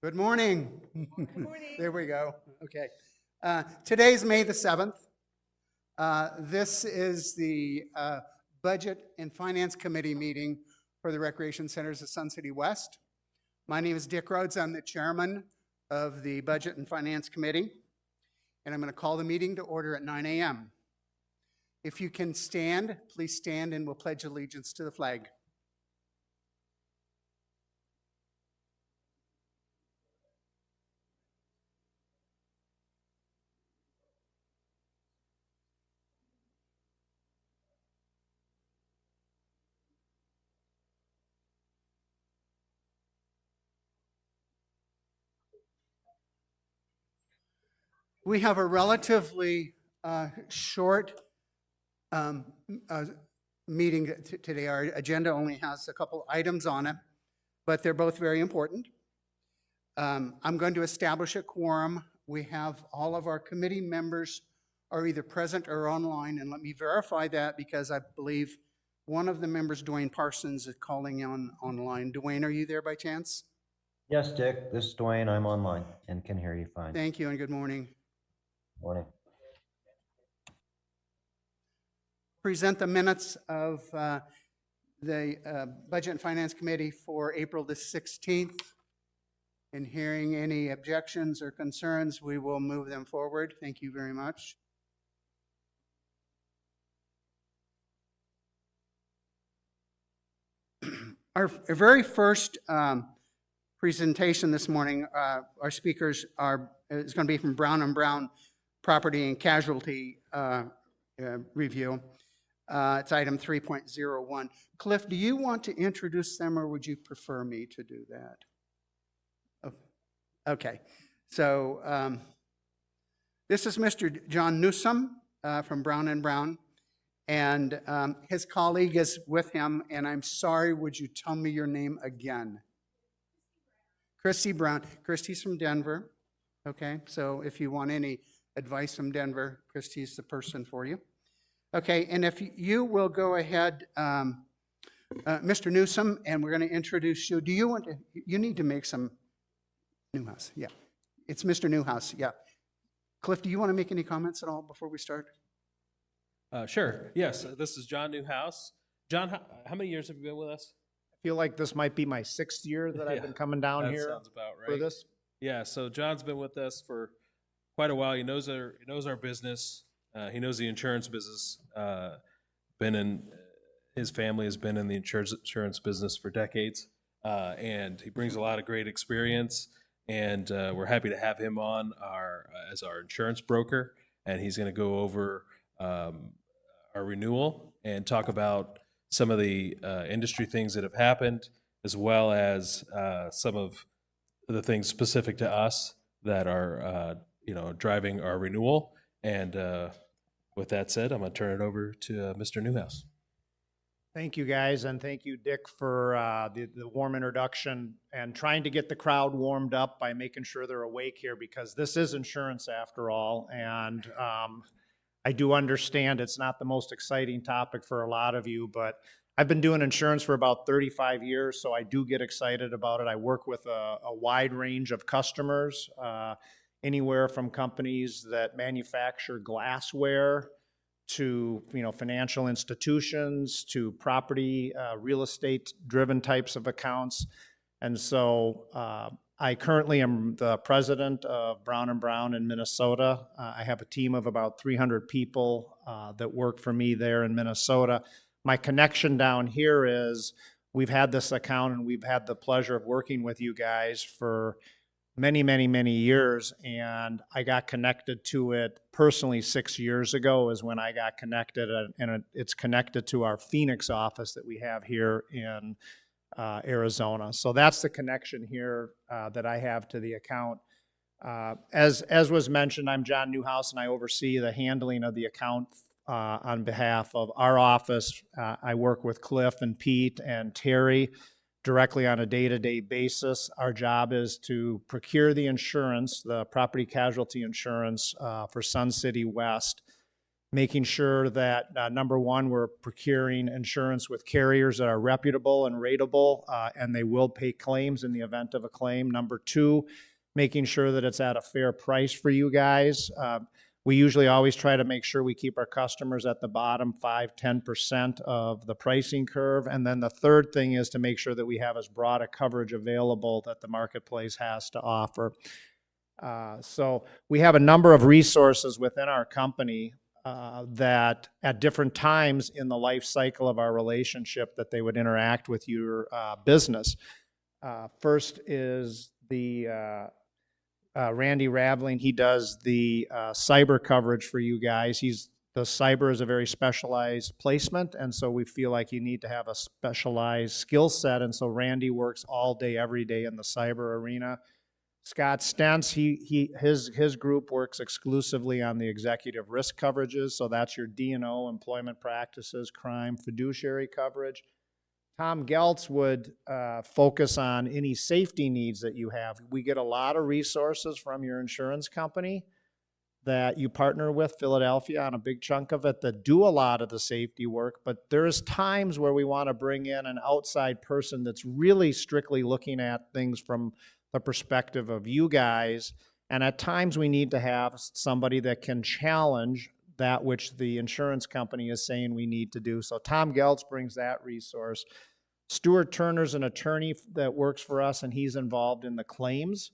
Good morning. Good morning. There we go. Okay. Today's May the 7th. This is the Budget and Finance Committee meeting for the Recreation Centers of Sun City West. My name is Dick Rhodes. I'm the chairman of the Budget and Finance Committee, and I'm going to call the meeting to order at 9 a.m. If you can stand, please stand and we'll pledge allegiance to the flag. We have a relatively short meeting today. Our agenda only has a couple items on it, but they're both very important. I'm going to establish a quorum. We have all of our committee members are either present or online, and let me verify that because I believe one of the members, Dwayne Parsons, is calling online. Dwayne, are you there by chance? Yes, Dick, this is Dwayne. I'm online and can hear you fine. Thank you and good morning. Morning. Present the minutes of the Budget and Finance Committee for April the 16th. And hearing any objections or concerns, we will move them forward. Thank you very much. Our very first presentation this morning, our speakers is going to be from Brown & Brown Property and Casualty Review. It's item 3.01. Cliff, do you want to introduce them or would you prefer me to do that? Oh, okay. So this is Mr. John Newsom from Brown & Brown, and his colleague is with him, and I'm sorry, would you tell me your name again? Christy Brown. Christy's from Denver. Okay, so if you want any advice from Denver, Christy's the person for you. Okay, and if you will go ahead, Mr. Newsom, and we're going to introduce you. Do you want to, you need to make some, Newhouse, yeah. It's Mr. Newhouse, yeah. Cliff, do you want to make any comments at all before we start? Sure, yes, this is John Newhouse. John, how many years have you been with us? I feel like this might be my 6th year that I've been coming down that here sounds about right. for this. Yeah, so John's been with us for quite a while. He knows our business. He knows the insurance business. His family has been in the insurance business for decades, and he brings a lot of great experience. And we're happy to have him on as our insurance broker. And he's going to go over our renewal and talk about some of the industry things that have happened, as well as some of the things specific to us that are driving our renewal. And with that said, I'm going to turn it over to Mr. Newhouse. Thank you, guys, and thank you, Dick, for the warm introduction and trying to get the crowd warmed up by making sure they're awake here, because this is insurance after all. And I do understand it's not the most exciting topic for a lot of you, but I've been doing insurance for about 35 years, so I do get excited about it. I work with a wide range of customers, anywhere from companies that manufacture glassware to financial institutions to property, real estate driven types of accounts. And so I currently am the president of Brown & Brown in Minnesota. I have a team of about 300 people that work for me there in Minnesota. My connection down here is we've had this account and we've had the pleasure of working with you guys for many, many, many years, and I got connected to it personally 6 years ago is when I got connected, and it's connected to our Phoenix office that we have here in Arizona. So that's the connection here that I have to the account. As was mentioned, I'm John Newhouse, and I oversee the handling of the account on behalf of our office. I work with Cliff and Pete and Terry directly on a day-to-day basis. Our job is to procure the insurance, the property casualty insurance for Sun City West. making sure that, number one, we're procuring insurance with carriers that are reputable and rateable, and they will pay claims in the event of a claim. Number two, making sure that it's at a fair price for you guys. We usually always try to make sure we keep our customers at the bottom 5-10% of the pricing curve. And then the third thing is to make sure that we have as broad a coverage available that the marketplace has to offer. So we have a number of resources within our company that at different times in the life cycle of our relationship that they would interact with your business. First is the Randy Raveling. He does the cyber coverage for you guys. The cyber is a very specialized placement, and so we feel like you need to have a specialized skill set, and so Randy works all day, every day in the cyber arena. Scott Stentz, his group works exclusively on the executive risk coverages, so that's your D&O, employment practices, crime, fiduciary coverage. Tom Geltz would focus on any safety needs that you have. We get a lot of resources from your insurance company that you partner with, Philadelphia, on a big chunk of it, that do a lot of the safety work, but there's times where we want to bring in an outside person that's really strictly looking at things from the perspective of you guys, and at times we need to have somebody that can challenge that which the insurance company is saying we need to do. So Tom Geltz brings that resource. Stuart Turner's an attorney that works for us, and he's involved in the claims.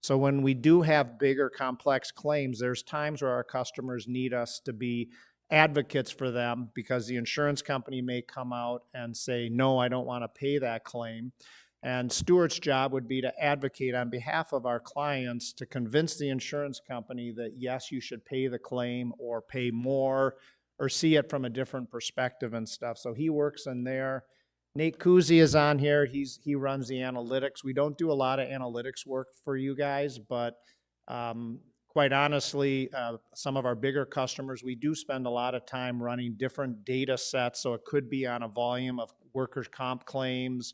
So when we do have bigger, complex claims, there's times where our customers need us to be advocates for them because the insurance company may come out and say, no, I don't want to pay that claim. And Stuart's job would be to advocate on behalf of our clients to convince the insurance company that, yes, you should pay the claim or pay more or see it from a different perspective and stuff. So he works in there. Nate Kuzi is on here. He runs the analytics. We don't do a lot of analytics work for you guys, but quite honestly, some of our bigger customers, we do spend a lot of time running different data sets. So it could be on a volume of workers' comp claims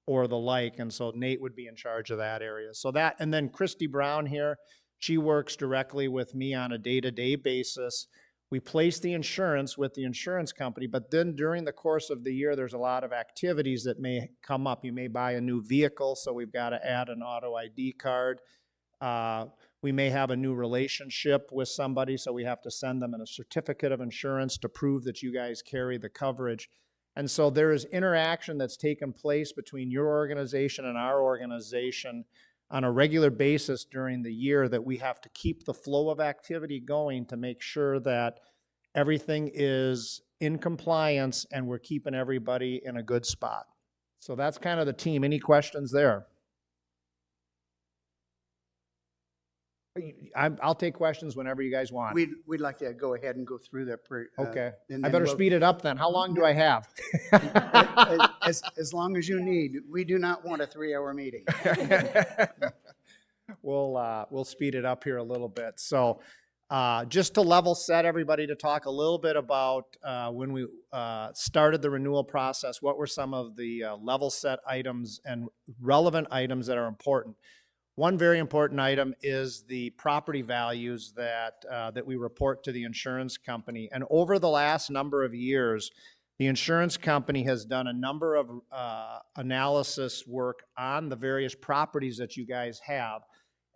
or the like. And so Nate would be in charge of that area. So that, and then Christy Brown here, she works directly with me on a day-to-day basis. We place the insurance with the insurance company, but then during the course of the year, there's a lot of activities that may come up. You may buy a new vehicle, so we've got to add an auto ID card. We may have a new relationship with somebody, so we have to send them a certificate of insurance to prove that you guys carry the coverage. And so there is interaction that's taken place between your organization and our organization on a regular basis during the year that we have to keep the flow of activity going to make sure that everything is in compliance and we're keeping everybody in a good spot. So that's kind of the team. Any questions there? I'll take questions whenever you guys want. We'd like to go ahead and go through that. Okay. And I then better we'll- speed it up then. How long do I have? As long as you need. We do not want a 3-hour meeting. We'll speed it up here a little bit. So just to level set everybody, to talk a little bit about when we started the renewal process, what were some of the level set items and relevant items that are important. One very important item is the property values that we report to the insurance company. And over the last number of years, the insurance company has done a number of analysis work on the various properties that you guys have.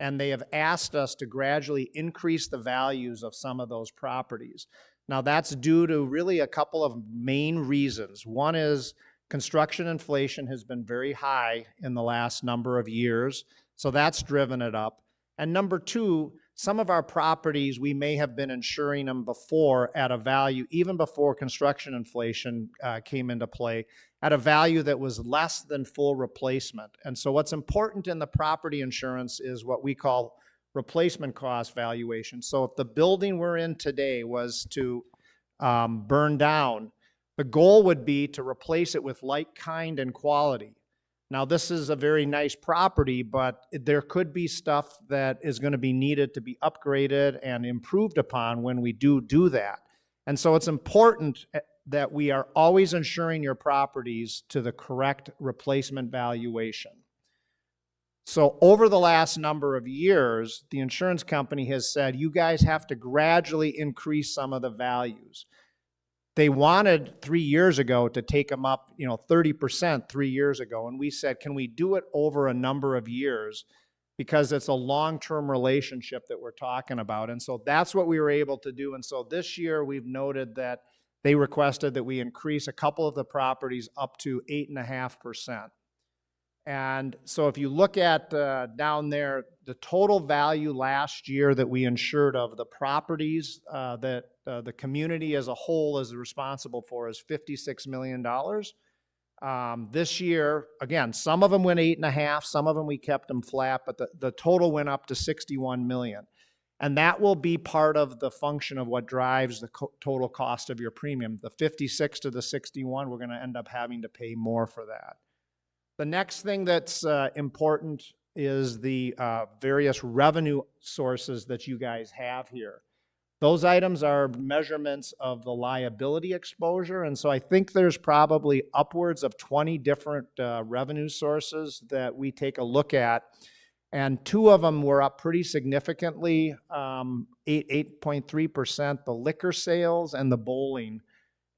And they have asked us to gradually increase the values of some of those properties. Now that's due to really a couple of main reasons. One is construction inflation has been very high in the last number of years. So that's driven it up. And number two, some of our properties, we may have been insuring them before at a value, even before construction inflation came into play, at a value that was less than full replacement. And so what's important in the property insurance is what we call replacement cost valuation. So if the building we're in today was to burn down, the goal would be to replace it with like kind and quality. Now, this is a very nice property, but there could be stuff that is going to be needed to be upgraded and improved upon when we do that. And so it's important that we are always insuring your properties to the correct replacement valuation. So over the last number of years, the insurance company has said, you guys have to gradually increase some of the values. They wanted 3 years ago to take them up, 30% 3 years ago. And we said, can we do it over a number of years? Because it's a long-term relationship that we're talking about. And so that's what we were able to do. And so this year we've noted that they requested that we increase a couple of the properties up to 8.5%. And so if you look at down there, the total value last year that we insured of the properties that the community as a whole is responsible for is $56 million. This year, again, some of them went 8.5, some of them we kept them flat, but the total went up to 61 million. And that will be part of the function of what drives the total cost of your premium. The 56 to the 61, we're going to end up having to pay more for that. The next thing that's important is the various revenue sources that you guys have here. Those items are measurements of the liability exposure, and so I think there's probably upwards of 20 different revenue sources that we take a look at, and 2 of them were up pretty significantly, 8.3%, the liquor sales and the bowling.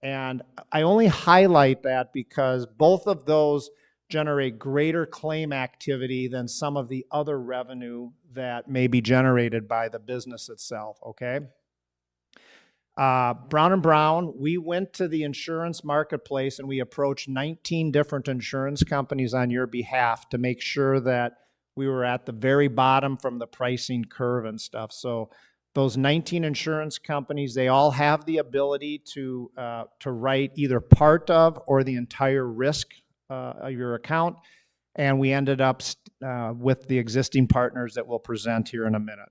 And I only highlight that because both of those generate greater claim activity than some of the other revenue that may be generated by the business itself, okay? Brown & Brown, we went to the insurance marketplace and we approached 19 different insurance companies on your behalf to make sure that we were at the very bottom from the pricing curve and stuff. So those 19 insurance companies, they all have the ability to write either part of or the entire risk of your account, and we ended up with the existing partners that we'll present here in a minute.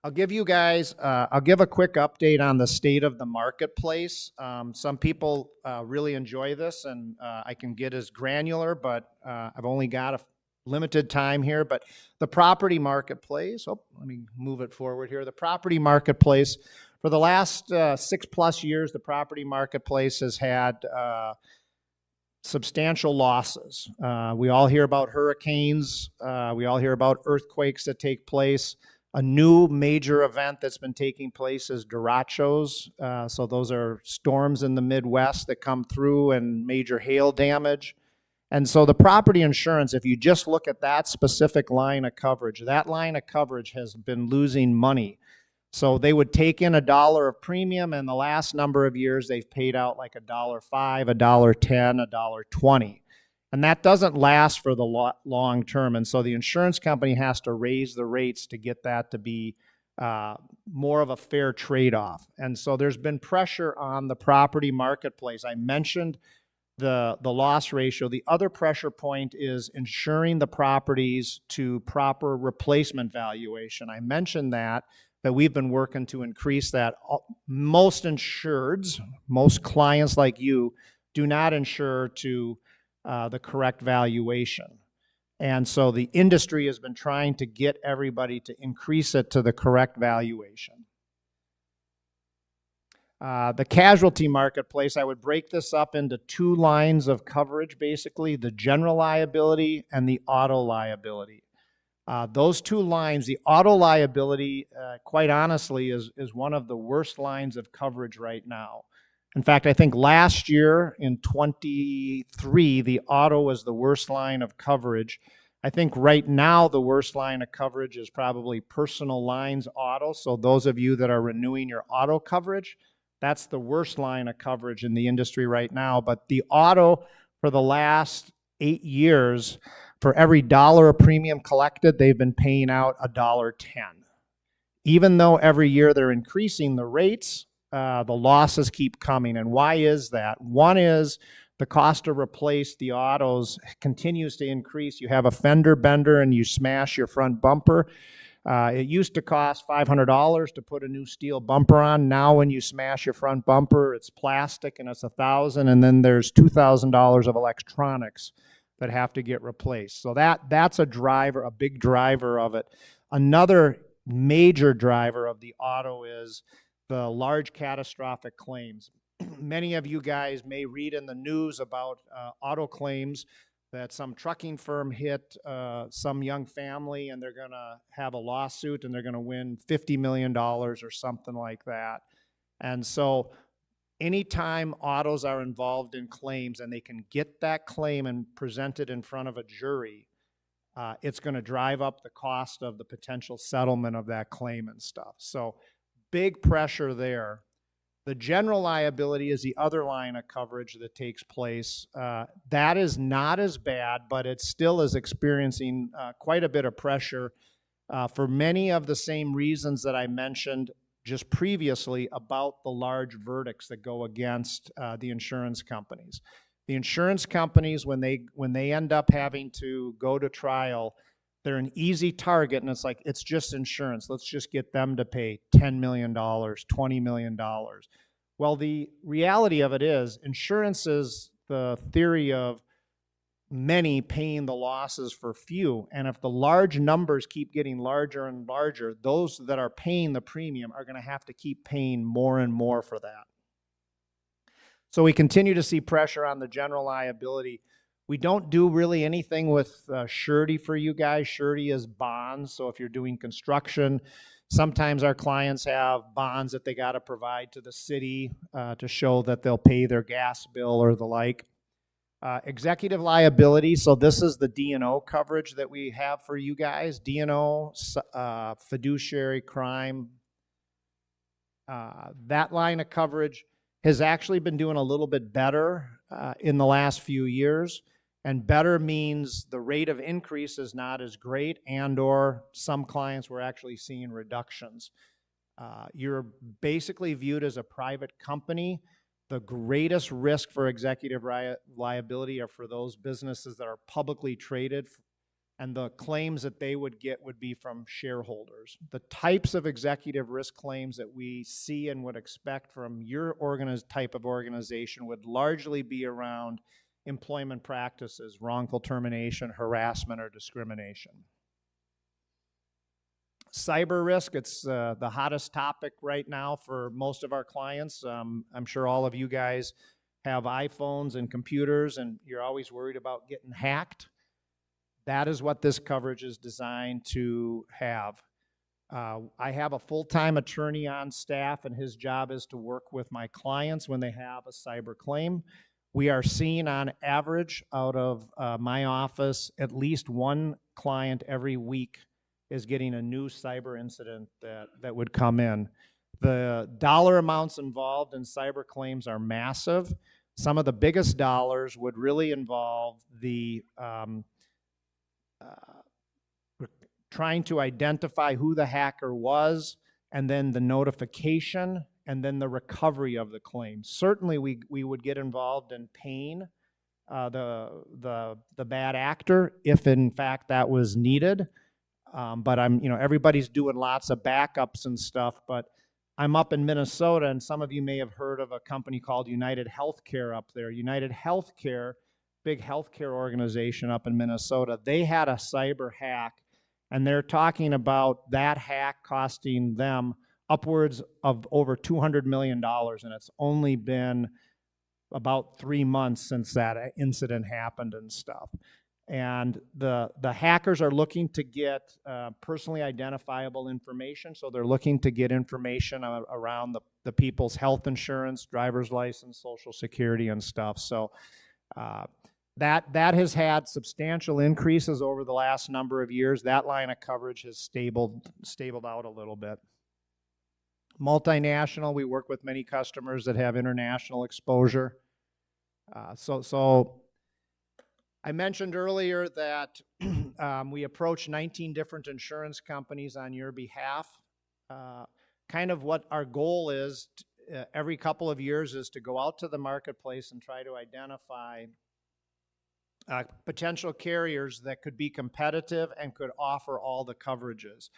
I'll give you guys, I'll give a quick update on the state of the marketplace. Some people really enjoy this, and I can get as granular, but I've only got a limited time here. But the property marketplace, let me move it forward here. The property marketplace, for the last 6+ years, the property marketplace has had substantial losses. We all hear about hurricanes. We all hear about earthquakes that take place. A new major event that's been taking place is derechos. So those are storms in the Midwest that come through and major hail damage. And so the property insurance, if you just look at that specific line of coverage, that line of coverage has been losing money. So they would take in $1 of premium, and the last number of years they've paid out like $1.05, $1.10, $1.20. And that doesn't last for the long term. And so the insurance company has to raise the rates to get that to be more of a fair trade-off. And so there's been pressure on the property marketplace. I mentioned the loss ratio. The other pressure point is insuring the properties to proper replacement valuation. I mentioned that we've been working to increase that. Most insureds, most clients like you, do not insure to the correct valuation. And so the industry has been trying to get everybody to increase it to the correct valuation. The casualty marketplace, I would break this up into 2 lines of coverage, basically, the general liability and the auto liability. Those 2 lines, the auto liability, quite honestly, is one of the worst lines of coverage right now. In fact, I think last year in 23, the auto was the worst line of coverage. I think right now the worst line of coverage is probably personal lines auto. So those of you that are renewing your auto coverage, that's the worst line of coverage in the industry right now. But the auto, for the last 8 years, for every $1 of premium collected, they've been paying out $1.10. Even though every year they're increasing the rates, the losses keep coming. And why is that? One is the cost to replace the autos continues to increase. You have a fender bender and you smash your front bumper. It used to cost $500 to put a new steel bumper on. Now when you smash your front bumper, it's plastic and it's $1,000, and then there's $2,000 of electronics that have to get replaced. So that's a driver, a big driver of it. Another major driver of the auto is the large catastrophic claims. many of you guys may read in the news about auto claims that some trucking firm hit some young family, and they're going to have a lawsuit and they're going to win $50 million or something like that. And so anytime autos are involved in claims and they can get that claim and present it in front of a jury, it's going to drive up the cost of the potential settlement of that claim and stuff. So big pressure there. The general liability is the other line of coverage that takes place. That is not as bad, but it still is experiencing quite a bit of pressure for many of the same reasons that I mentioned just previously about the large verdicts that go against the insurance companies. The insurance companies, when they end up having to go to trial, they're an easy target, and it's like, it's just insurance. Let's just get them to pay $10 million, $20 million. Well, the reality of it is, insurance is the theory of many paying the losses for few. And if the large numbers keep getting larger and larger, those that are paying the premium are going to have to keep paying more and more for that. So we continue to see pressure on the general liability. We don't do really anything with surety for you guys. Surety is bonds. So if you're doing construction, sometimes our clients have bonds that they got to provide to the city to show that they'll pay their gas bill or the like. Executive liability. So this is the D&O coverage that we have for you guys. D&O, fiduciary crime. That line of coverage has actually been doing a little bit better in the last few years. And better means the rate of increase is not as great, and or some clients were actually seeing reductions. You're basically viewed as a private company. The greatest risk for executive liability are for those businesses that are publicly traded, and the claims that they would get would be from shareholders. The types of executive risk claims that we see and would expect from your type of organization would largely be around employment practices, wrongful termination, harassment, or discrimination. Cyber risk, it's the hottest topic right now for most of our clients. I'm sure all of you guys have iPhones and computers, and you're always worried about getting hacked. That is what this coverage is designed to have. I have a full-time attorney on staff, and his job is to work with my clients when they have a cyber claim. We are seeing on average out of my office, at least one client every week is getting a new cyber incident that would come in. The dollar amounts involved in cyber claims are massive. Some of the biggest dollars would really involve the trying to identify who the hacker was, and then the notification, and then the recovery of the claim. Certainly we would get involved in paying the bad actor if in fact that was needed. But everybody's doing lots of backups and stuff, but I'm up in Minnesota, and some of you may have heard of a company called United Healthcare up there. United Healthcare, big healthcare organization up in Minnesota, they had a cyber hack, and they're talking about that hack costing them upwards of over $200 million, and it's only been about 3 months since that incident happened and stuff. And the hackers are looking to get personally identifiable information, so they're looking to get information around the people's health insurance, driver's license, Social Security, and stuff. So that has had substantial increases over the last number of years. That line of coverage has stabled out a little bit. Multinational, we work with many customers that have international exposure. So I mentioned earlier that we approach 19 different insurance companies on your behalf. Kind of what our goal is every couple of years is to go out to the marketplace and try to identify potential carriers that could be competitive and could offer all the coverages.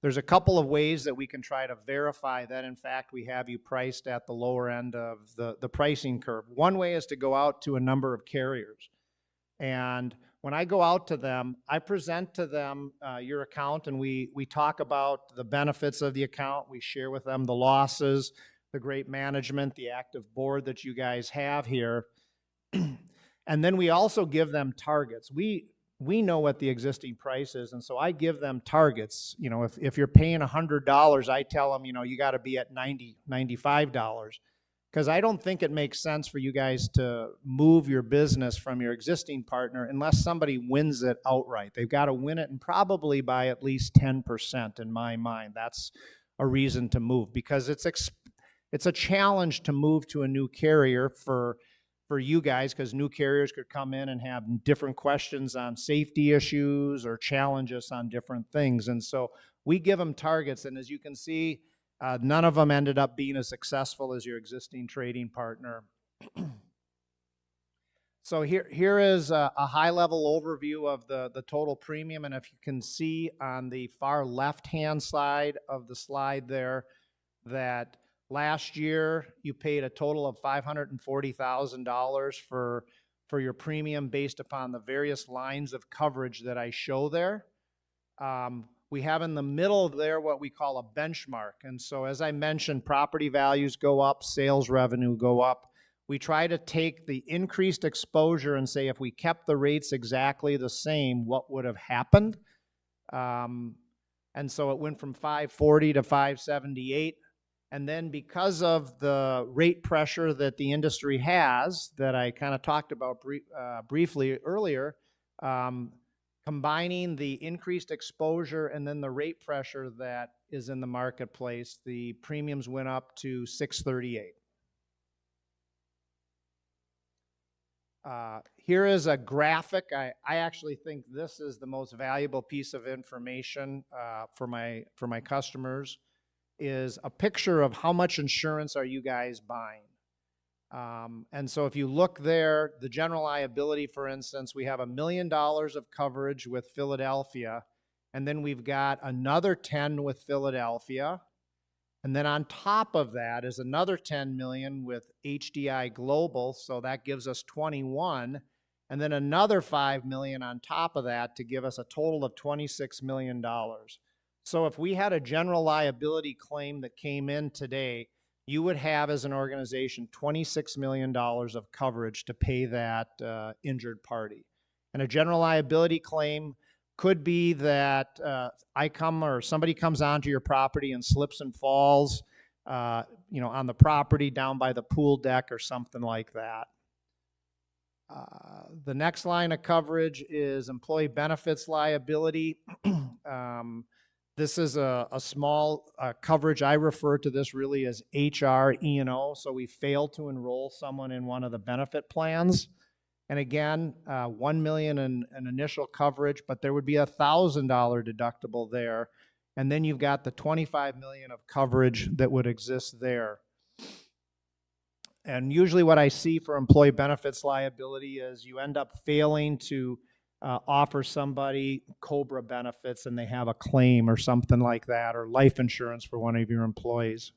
There's a couple of ways that we can try to verify that, in fact, we have you priced at the lower end of the pricing curve. One way is to go out to a number of carriers. And when I go out to them, I present to them your account, and we talk about the benefits of the account. We share with them the losses. the great management, the active board that you guys have here. And then we also give them targets. We know what the existing price is, and so I give them targets. You know, if you're paying $100, I tell them, you know, you got to be at $90, $95. Because I don't think it makes sense for you guys to move your business from your existing partner unless somebody wins it outright. They've got to win it, and probably by at least 10% in my mind. That's a reason to move, because it's a challenge to move to a new carrier for you guys, because new carriers could come in and have different questions on safety issues or challenge us on different things. And so we give them targets, and as you can see, none of them ended up being as successful as your existing trading partner. So here is a high-level overview of the total premium, and if you can see on the far left-hand side of the slide there that last year you paid a total of $540,000 for your premium based upon the various lines of coverage that I show there. We have in the middle there what we call a benchmark. And so as I mentioned, property values go up, sales revenue go up. We try to take the increased exposure and say, if we kept the rates exactly the same, what would have happened? And so it went from 540 to 578. And then because of the rate pressure that the industry has, that I kind of talked about briefly earlier, combining the increased exposure and then the rate pressure that is in the marketplace, the premiums went up to $638. Here is a graphic. I actually think this is the most valuable piece of information for my customers, is a picture of how much insurance are you guys buying. And so if you look there, the general liability, for instance, we have $1 million of coverage with Philadelphia, and then we've got another 10 with Philadelphia, and then on top of that is another 10 million with HDI Global, so that gives us 21, and then another 5 million on top of that to give us a total of $26 million. So if we had a general liability claim that came in today, you would have as an organization $26 million of coverage to pay that injured party. And a general liability claim could be that somebody comes onto your property and slips and falls, on the property down by the pool deck or something like that. The next line of coverage is employee benefits liability. This is a small coverage. I refer to this really as HR E&O. So we fail to enroll someone in one of the benefit plans. And again, $1 million in initial coverage, but there would be a $1,000 deductible there. And then you've got the $25 million of coverage that would exist there. And usually what I see for employee benefits liability is you end up failing to offer somebody COBRA benefits and they have a claim or something like that, or life insurance for one of your employees.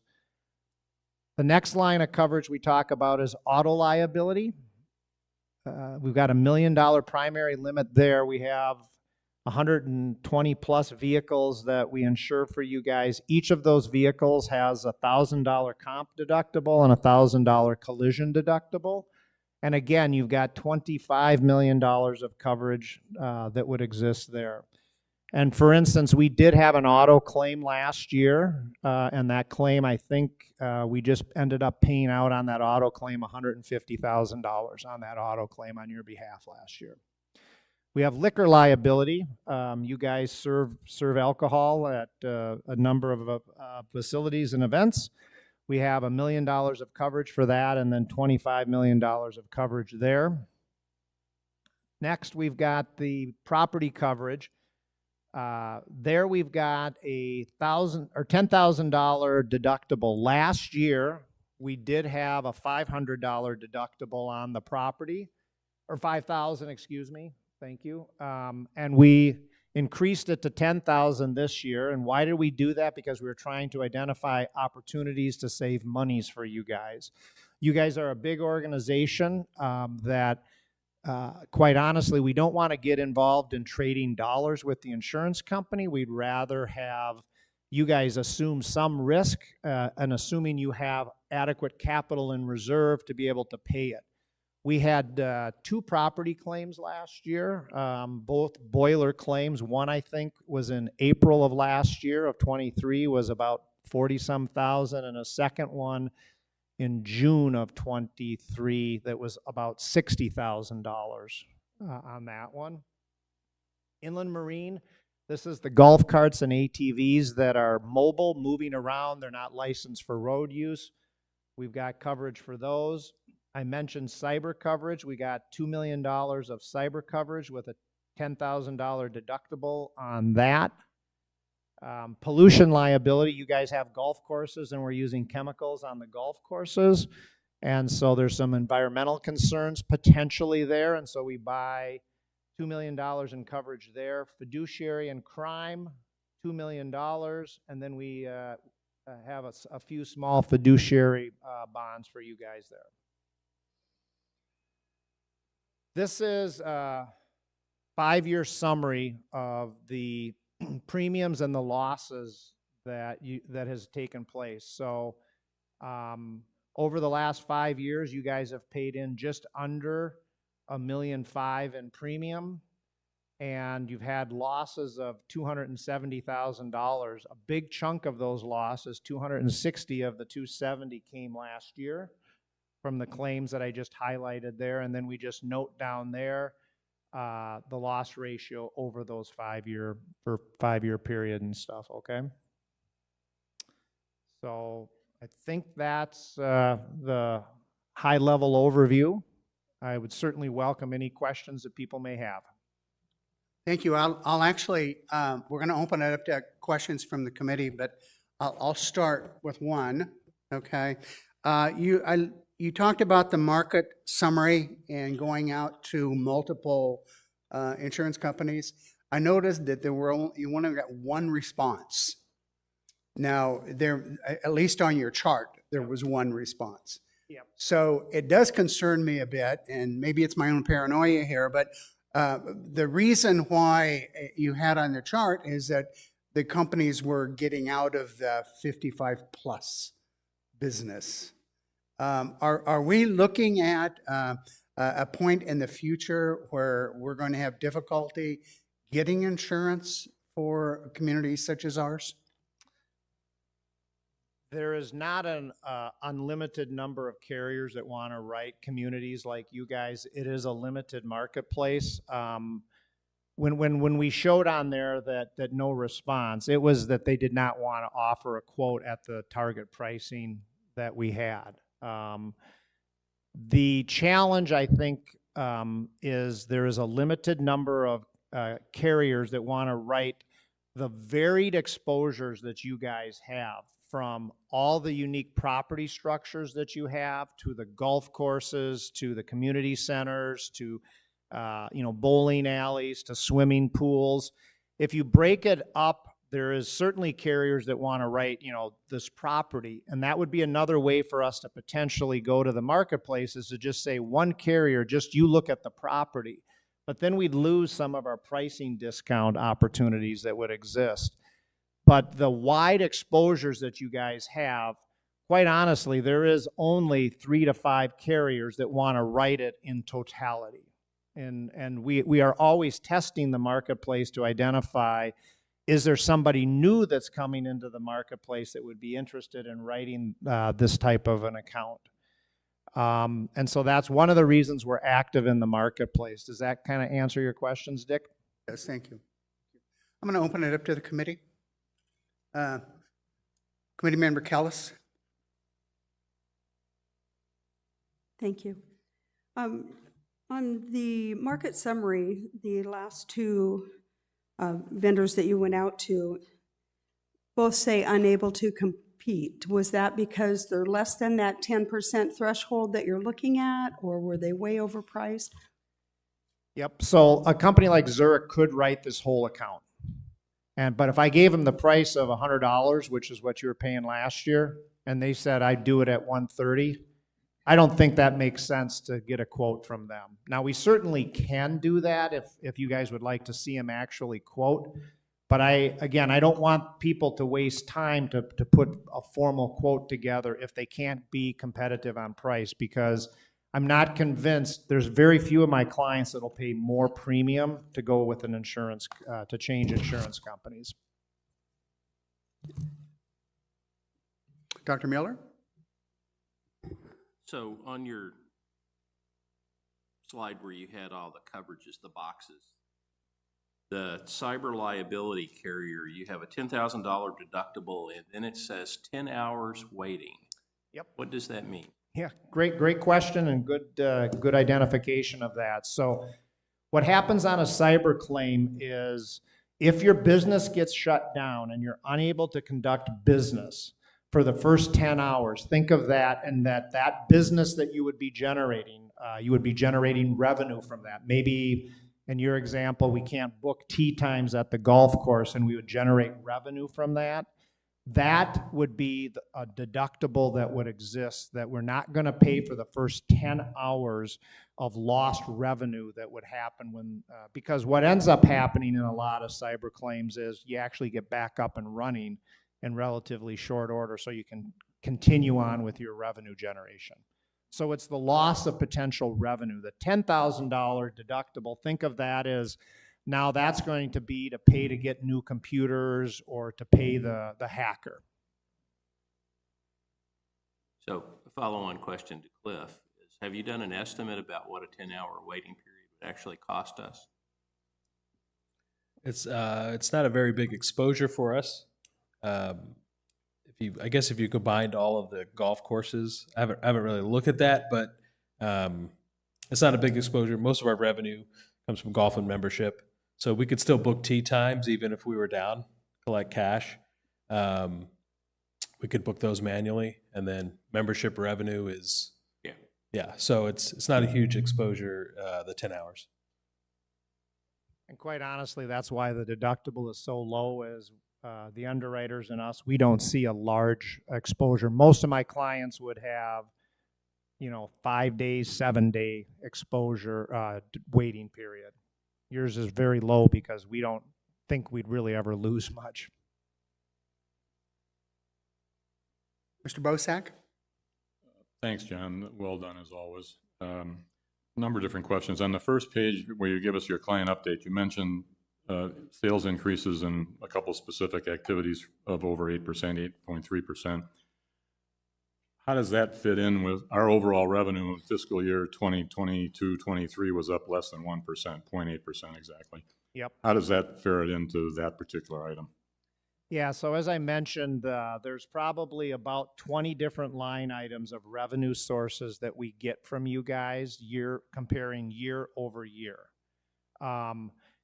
The next line of coverage we talk about is auto liability. We've got $1 million primary limit there. We have 120 plus vehicles that we insure for you guys. Each of those vehicles has a $1,000 comp deductible and a $1,000 collision deductible. And again, you've got $25 million of coverage that would exist there. And for instance, we did have an auto claim last year, and that claim, I think we just ended up paying out on that auto claim $150,000 on that auto claim on your behalf last year. We have liquor liability. You guys serve alcohol at a number of facilities and events. We have $1 million of coverage for that, and then $25 million of coverage there. Next, we've got the property coverage. There we've got a $10,000 deductible. Last year, we did have a $500 deductible on the property, or $5,000, excuse me. Thank you. And we increased it to $10,000 this year. And why did we do that? Because we were trying to identify opportunities to save monies for you guys. You guys are a big organization that, quite honestly, we don't want to get involved in trading dollars with the insurance company. We'd rather have you guys assume some risk, and assuming you have adequate capital and reserve to be able to pay it. We had 2 property claims last year, both boiler claims. One, I think, was in April of last year of 23, was about 40-some thousand, and a second one in June of 23 that was about $60,000 on that one. Inland Marine, this is the golf carts and ATVs that are mobile, moving around. They're not licensed for road use. We've got coverage for those. I mentioned cyber coverage. We got $2 million of cyber coverage with a $10,000 deductible on that. Pollution liability, you guys have golf courses and we're using chemicals on the golf courses. And so there's some environmental concerns potentially there. And so we buy $2 million in coverage there. Fiduciary and crime, $2 million. And then we have a few small fiduciary bonds for you guys there. This is a 5-year summary of the premiums and the losses that has taken place. So over the last 5 years, you guys have paid in just under $1.5 million in premium, and you've had losses of $270,000. A big chunk of those losses, 260 of the 270, came last year from the claims that I just highlighted there, and then we just note down there the loss ratio over those 5-year period and stuff, okay? So I think that's the high-level overview. I would certainly welcome any questions that people may have. Thank you. I'll actually, we're going to open it up to questions from the committee, but I'll start with one, okay? You talked about the market summary and going out to multiple insurance companies. I noticed that you only got one response. Now, at least on your chart, there was one response. Yep. So it does concern me a bit, and maybe it's my own paranoia here, but the reason why you had on the chart is that the companies were getting out of the 55 plus business. Are we looking at a point in the future where we're going to have difficulty getting insurance for communities such as ours? There is not an unlimited number of carriers that want to write communities like you guys. It is a limited marketplace. When we showed on there that no response, it was that they did not want to offer a quote at the target pricing that we had. The challenge, I think, is there is a limited number of carriers that want to write the varied exposures that you guys have, from all the unique property structures that you have, to the golf courses, to the community centers, to bowling alleys, to swimming pools. If you break it up, there is certainly carriers that want to write, this property, and that would be another way for us to potentially go to the marketplace, is to just say one carrier, just you look at the property. But then we'd lose some of our pricing discount opportunities that would exist. But the wide exposures that you guys have, quite honestly, there is only 3 to 5 carriers that want to write it in totality. And we are always testing the marketplace to identify, is there somebody new that's coming into the marketplace that would be interested in writing this type of an account? And so that's one of the reasons we're active in the marketplace. Does that kind of answer your questions, Dick? Yes, thank you. I'm going to open it up to the committee. Committee Member Kellis. Thank you. On the market summary, the last 2 vendors that you went out to both say unable to compete. Was that because they're less than that 10% threshold that you're looking at, or were they way overpriced? Yep. So a company like Zurich could write this whole account. But if I gave them the price of $100, which is what you were paying last year, and they said I'd do it at $130, I don't think that makes sense to get a quote from them. Now, we certainly can do that if you guys would like to see them actually quote, But again, I don't want people to waste time to put a formal quote together if they can't be competitive on price, because I'm not convinced, there's very few of my clients that'll pay more premium to go with an insurance, to change insurance companies. Dr. Miller? So on your slide where you had all the coverages, the boxes, the cyber liability carrier, you have a $10,000 deductible, and then it says 10 hours waiting. Yep. What does that mean? Yeah, great question, and good identification of that. So what happens on a cyber claim is if your business gets shut down and you're unable to conduct business for the first 10 hours, think of that, and that business that you would be generating revenue from that. Maybe in your example, we can't book tee times at the golf course and we would generate revenue from that. That would be a deductible that would exist, that we're not going to pay for the first 10 hours of lost revenue that would happen when, because what ends up happening in a lot of cyber claims is you actually get back up and running in relatively short order so you can continue on with your revenue generation. So it's the loss of potential revenue. The $10,000 deductible, think of that as now that's going to be to pay to get new computers or to pay the hacker. So a follow-on question to Cliff is, have you done an estimate about what a 10-hour waiting period would actually cost us? It's not a very big exposure for us. I guess if you combined all of the golf courses, I haven't really looked at that, but it's not a big exposure. Most of our revenue comes from golf and membership, so we could still book tee times even if we were down, collect cash. We could book those manually, and then membership revenue is yeah. So it's not a huge exposure. The 10 hours. And quite honestly, that's why the deductible is so low. Is the underwriters and us, we don't see a large exposure. Most of my clients would have, 5 days, 7-day exposure waiting period. Yours is very low because we don't think we'd really ever lose much. Mr. Bosack? Thanks, John. Well done, as always. A number of different questions. On the first page where you give us your client update, you mentioned sales increases in a couple specific activities of over 8%, 8.3%. How does that fit in with our overall revenue? Fiscal year 2022-23 was up less than 1%, 0.8% exactly. Yep. How does that ferret into that particular item? Yeah, so as I mentioned, there's probably about 20 different line items of revenue sources that we get from you guys comparing year over year.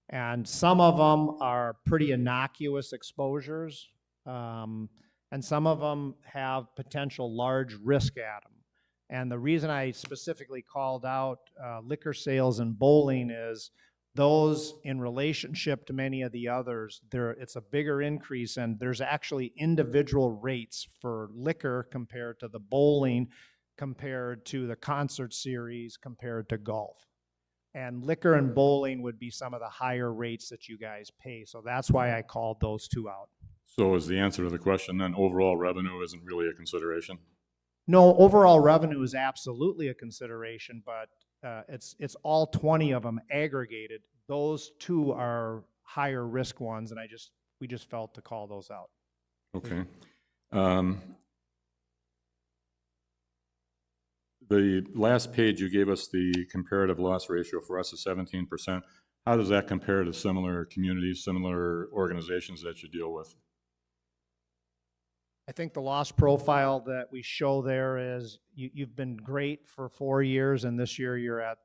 And some of them are pretty innocuous exposures, and some of them have potential large risk at them. And the reason I specifically called out liquor sales and bowling is those, in relationship to many of the others, it's a bigger increase, and there's actually individual rates for liquor compared to the bowling, compared to the concert series, compared to golf. And liquor and bowling would be some of the higher rates that you guys pay. So that's why I called those two out. So is the answer to the question then overall revenue isn't really a consideration? No, overall revenue is absolutely a consideration, but it's all 20 of them aggregated. Those two are higher risk ones, and we just felt to call those out. Okay. The last page you gave us the comparative loss ratio for us is 17%. How does that compare to similar communities, similar organizations that you deal with? I think the loss profile that we show there is you've been great for 4 years, and this year you're at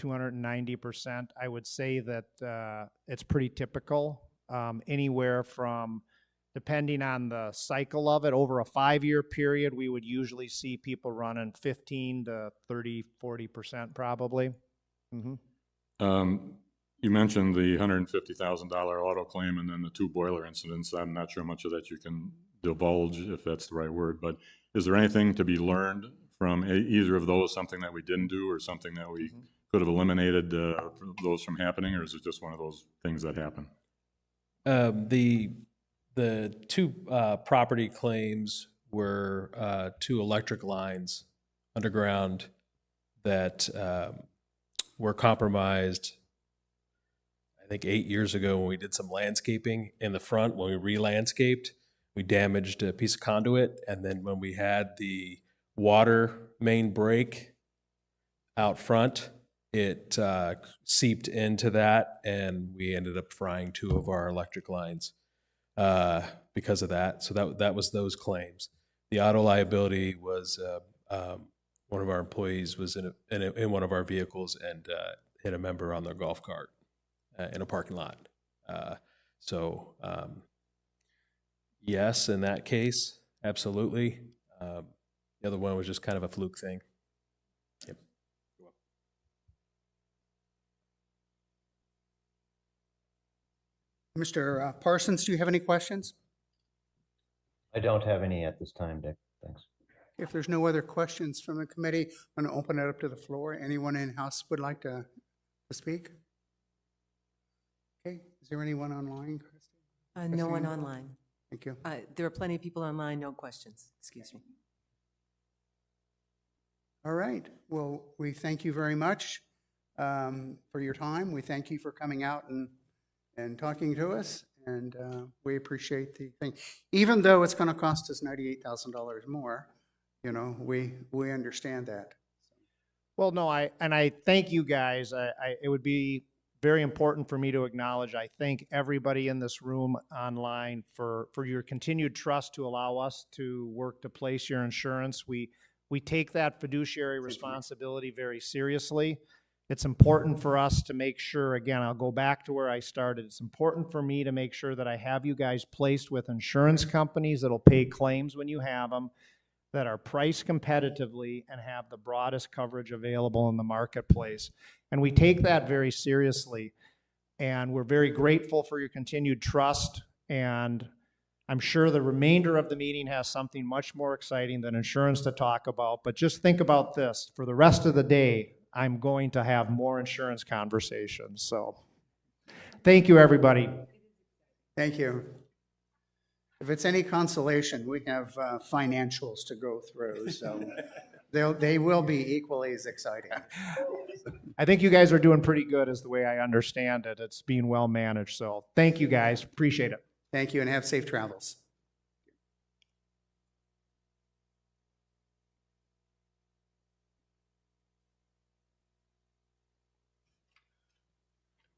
290%. I would say that it's pretty typical, anywhere from, depending on the cycle of it, over a 5-year period, we would usually see people running 15 to 30, 40% probably. Mm-hmm. You mentioned the $150,000 auto claim and then the 2 boiler incidents. I'm not sure how much of that you can divulge, if that's the right word, but is there anything to be learned from either of those, something that we didn't do or something that we could have eliminated those from happening, or is it just one of those things that happen? The two property claims were two electric lines underground that were compromised, I think 8 years ago when we did some landscaping in the front. When we re-landscaped, we damaged a piece of conduit, and then when we had the water main break out front, it seeped into that, and we ended up frying two of our electric lines because of that. So that was those claims. The auto liability was one of our employees was in one of our vehicles and hit a member on their golf cart in a parking lot. Yes, in that case, absolutely. The other one was just kind of a fluke thing. Yep. Mr. Parsons, do you have any questions? I don't have any at this time, Dick. Thanks. If there's no other questions from the committee, I'm going to open it up to the floor. Anyone in-house would like to speak? Okay, is there anyone online, Christy? No one online. Thank you. There are plenty of people online, no questions. Excuse me. All right, well, we thank you very much for your time. We thank you for coming out and talking to us, and we appreciate the thing. Even though it's going to cost us $98,000 more, you know, we understand that. Well, no, I thank you guys. It would be very important for me to acknowledge, I thank everybody in this room online for your continued trust to allow us to work to place your insurance. We take that fiduciary responsibility very seriously. It's important for us to make sure, again, I'll go back to where I started. It's important for me to make sure that I have you guys placed with insurance companies that'll pay claims when you have them, that are priced competitively and have the broadest coverage available in the marketplace. And we take that very seriously. And we're very grateful for your continued trust. And I'm sure the remainder of the meeting has something much more exciting than insurance to talk about. But just think about this. For the rest of the day, I'm going to have more insurance conversations. So thank you, everybody. Thank you. If it's any consolation, we have financials to go through, so they will be equally as exciting. I think you guys are doing pretty good is the way I understand it. It's being well managed. So thank you guys. Appreciate it. Thank you, and have safe travels.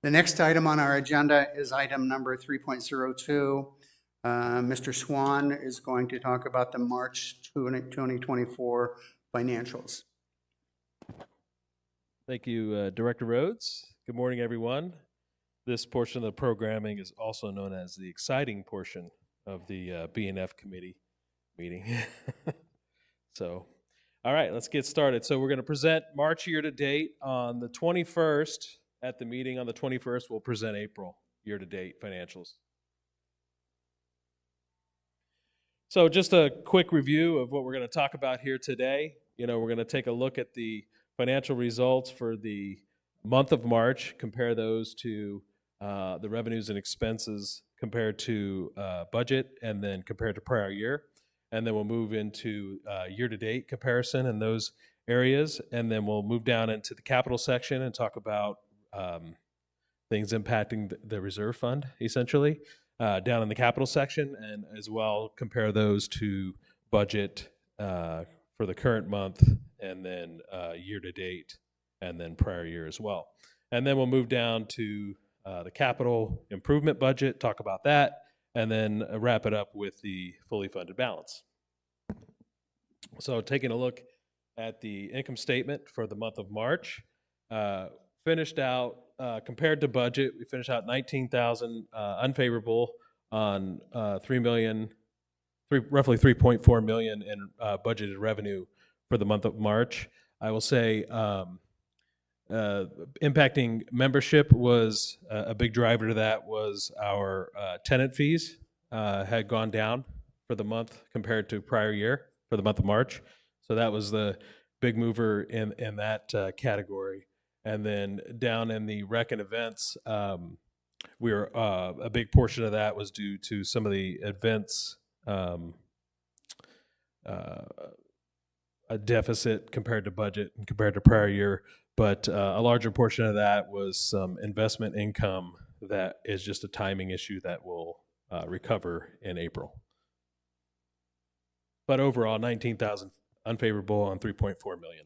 The next item on our agenda is item number 3.02. Mr. Swan is going to talk about the March 2024 financials. Thank you, Director Rhodes. Good morning, everyone. This portion of the programming is also known as the exciting portion of the B&F committee meeting. So, all right, let's get started. So we're going to present March year-to-date on the 21st. At the meeting on the 21st, we'll present April year-to-date financials. So just a quick review of what we're going to talk about here today. You know, we're going to take a look at the financial results for the month of March, compare those to the revenues and expenses compared to budget, and then compared to prior year. And then we'll move into year-to-date comparison in those areas. And then we'll move down into the capital section and talk about things impacting the reserve fund, essentially, down in the capital section, and as well compare those to budget for the current month, and then year-to-date, and then prior year as well. And then we'll move down to the capital improvement budget, talk about that, and then wrap it up with the fully funded balance. So taking a look at the income statement for the month of March, finished out, compared to budget, we finished out 19,000 unfavorable on roughly 3.4 million in budgeted revenue for the month of March. I will say impacting membership was a big driver to that was our tenant fees had gone down for the month compared to prior year for the month of March. So that was the big mover in that category. And then down in the rec and events, a big portion of that was due to some of the events, a deficit compared to budget and compared to prior year, but a larger portion of that was some investment income that is just a timing issue that will recover in April. But overall, 19,000 unfavorable on 3.4 million.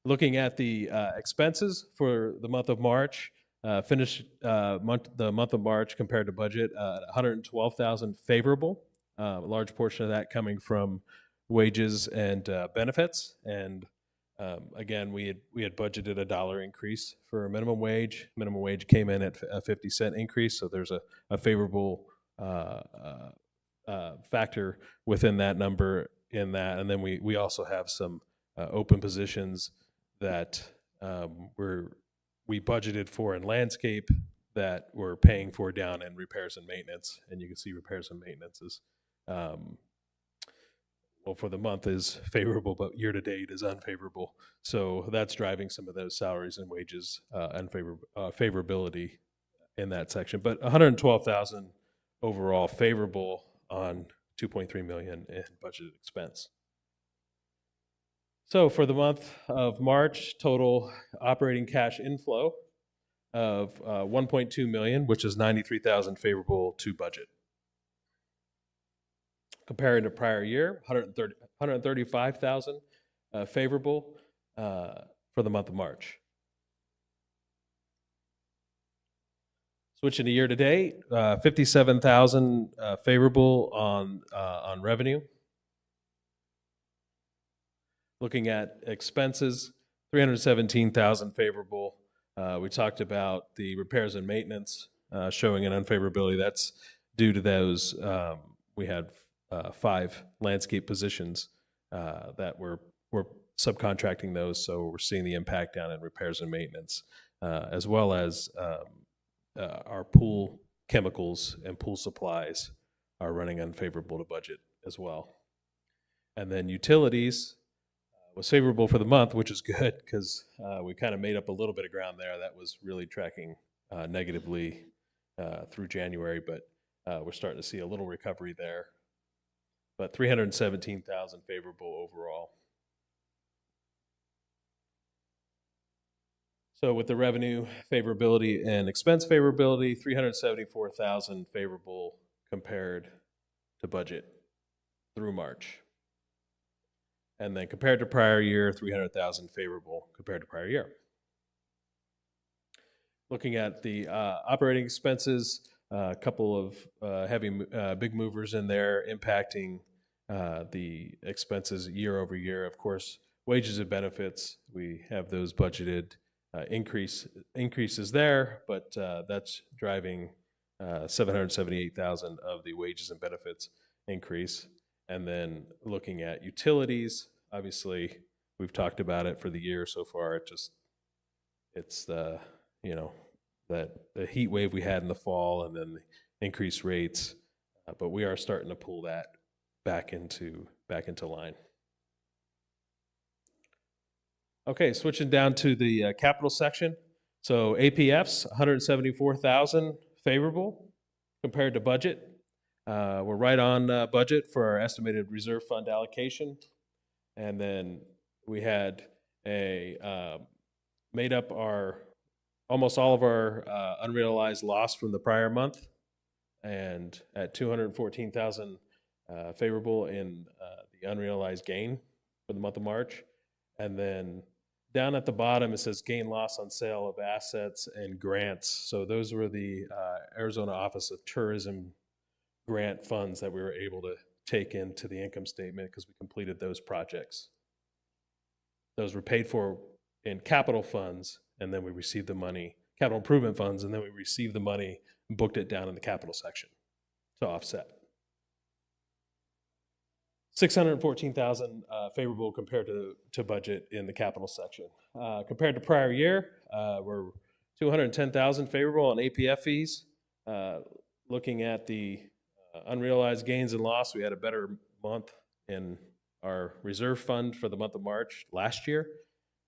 Looking at the expenses for the month of March, finished the month of March compared to budget at 112,000 favorable. A large portion of that coming from wages and benefits. And again, we had budgeted a $1 increase for minimum wage. Minimum wage came in at a 50-cent increase, so there's a favorable factor within that number in that. And then we also have some open positions that we budgeted for in landscape that we're paying for down in repairs and maintenance. And you can see repairs and maintenance is, well, for the month is favorable, but year to date is unfavorable. So that's driving some of those salaries and wages favorability in that section. But 112,000 overall favorable on 2.3 million in budgeted expense. So for the month of March, total operating cash inflow of 1.2 million, which is 93,000 favorable to budget. Comparing to prior year, 135,000 favorable for the month of March. Switching to year to date, 57,000 favorable on revenue. Looking at expenses, 317,000 favorable. We talked about the repairs and maintenance showing an unfavorability. That's due to those. We had 5 landscape positions that we're subcontracting those, so we're seeing the impact down in repairs and maintenance, as well as our pool chemicals and pool supplies are running unfavorable to budget as well. And then utilities was favorable for the month, which is good because we kind of made up a little bit of ground there. That was really tracking negatively through January, but we're starting to see a little recovery there. But 317,000 favorable overall. So with the revenue favorability and expense favorability, 374,000 favorable compared to budget through March. And then compared to prior year, 300,000 favorable compared to prior year. Looking at the operating expenses, a couple of big movers in there impacting the expenses year over year. Of course, wages and benefits, we have those budgeted increases there, but that's driving 778,000 of the wages and benefits increase. And then looking at utilities, obviously we've talked about it for the year so far. It's the the heat wave we had in the fall and then the increased rates, but we are starting to pull that back into line. Okay, switching down to the capital section. So APFs, 174,000 favorable compared to budget. We're right on budget for our estimated reserve fund allocation. And then we had made up almost all of our unrealized loss from the prior month, and at 214,000 favorable in the unrealized gain for the month of March. And then down at the bottom, it says gain loss on sale of assets and grants. So those were the Arizona Office of Tourism grant funds that we were able to take into the income statement because we completed those projects. Those were paid for in capital funds, and then we received the money, capital improvement funds, and then we received the money and booked it down in the capital section to offset. 614,000 favorable compared to budget in the capital section. Compared to prior year, we're 210,000 favorable on APF fees. Looking at the unrealized gains and loss, we had a better month in our reserve fund for the month of March last year,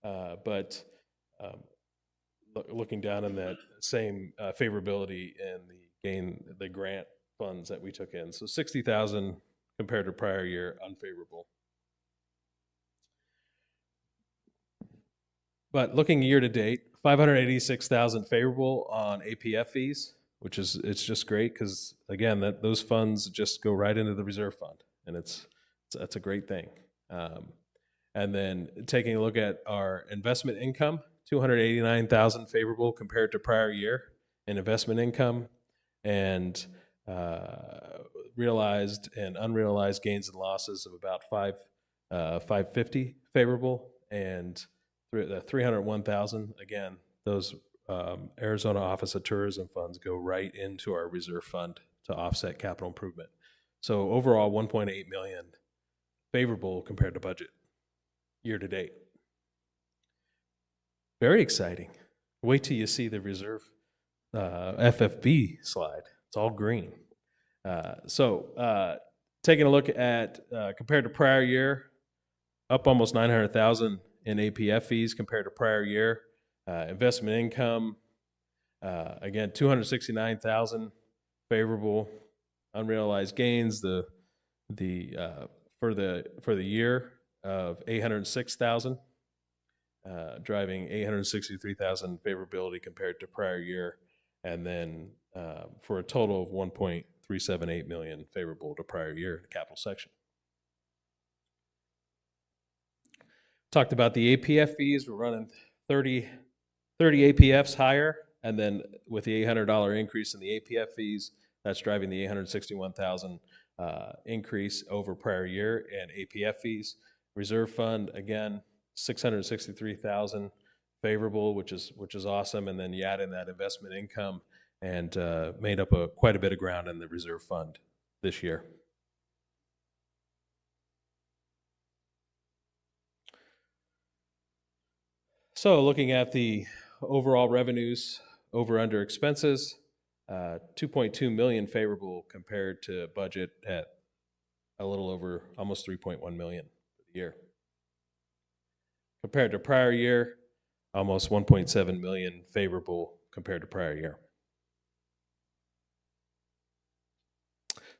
but looking down in that same favorability in the grant funds that we took in. So 60,000 compared to prior year, unfavorable. But looking year to date, 586,000 favorable on APF fees, which is, it's just great because again, those funds just go right into the reserve fund, and that's a great thing. And then taking a look at our investment income, 289,000 favorable compared to prior year in investment income, and realized and unrealized gains and losses of about 550 favorable, and 301,000. Again, those Arizona Office of Tourism funds go right into our reserve fund to offset capital improvement. So overall, 1.8 million favorable compared to budget year to date. Very exciting. Wait till you see the reserve FFB slide. It's all green. So taking a look at compared to prior year, up almost 900,000 in APF fees compared to prior year. Investment income, again, 269,000 favorable. Unrealized gains for the year of 806,000, driving 863,000 favorability compared to prior year, and then for a total of 1.378 million favorable to prior year in the capital section. Talked about the APF fees. We're running 30 APFs higher, and then with the $800 increase in the APF fees, that's driving the 861,000 increase over prior year in APF fees. Reserve fund, again, 663,000 favorable, which is awesome, and then you add in that investment income, and made up quite a bit of ground in the reserve fund this year. So looking at the overall revenues over under expenses, 2.2 million favorable compared to budget at a little over almost 3.1 million for the year. Compared to prior year, almost 1.7 million favorable compared to prior year.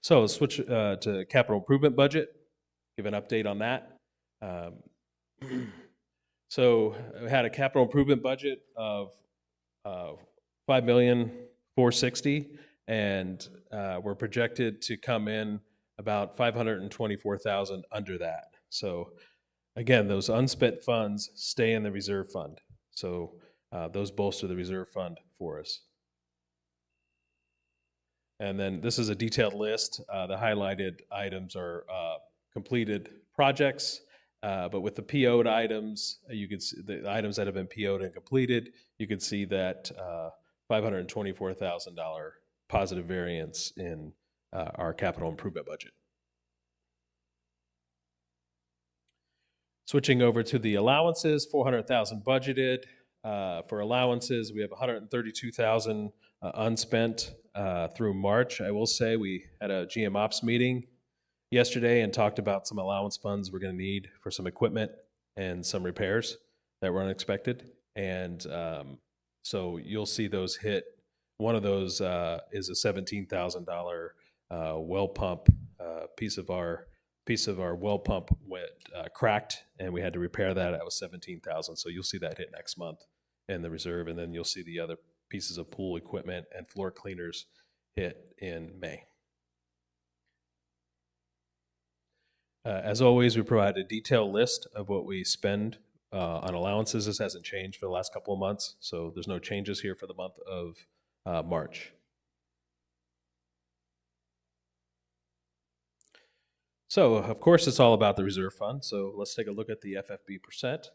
So let's switch to capital improvement budget, give an update on that. So we had a capital improvement budget of $5,460,000, and we're projected to come in about $524,000 under that. So again, those unspent funds stay in the reserve fund. So those bolster the reserve fund for us. And then this is a detailed list. The highlighted items are completed projects. But with the PO'd items, you can see the items that have been PO'd and completed, you can see that $524,000 positive variance in our capital improvement budget. Switching over to the allowances, 400,000 budgeted. For allowances, we have 132,000 unspent through March. I will say we had a GM Ops meeting yesterday and talked about some allowance funds we're going to need for some equipment and some repairs that were unexpected. And so you'll see those hit. One of those is a $17,000 well pump. Piece of our well pump went cracked, and we had to repair that. That was $17,000. So you'll see that hit next month in the reserve, and then you'll see the other pieces of pool equipment and floor cleaners hit in May. As always, we provide a detailed list of what we spend on allowances. This hasn't changed for the last couple of months, so there's no changes here for the month of March. So, of course, it's all about the reserve fund. So let's take a look at the FFB percent.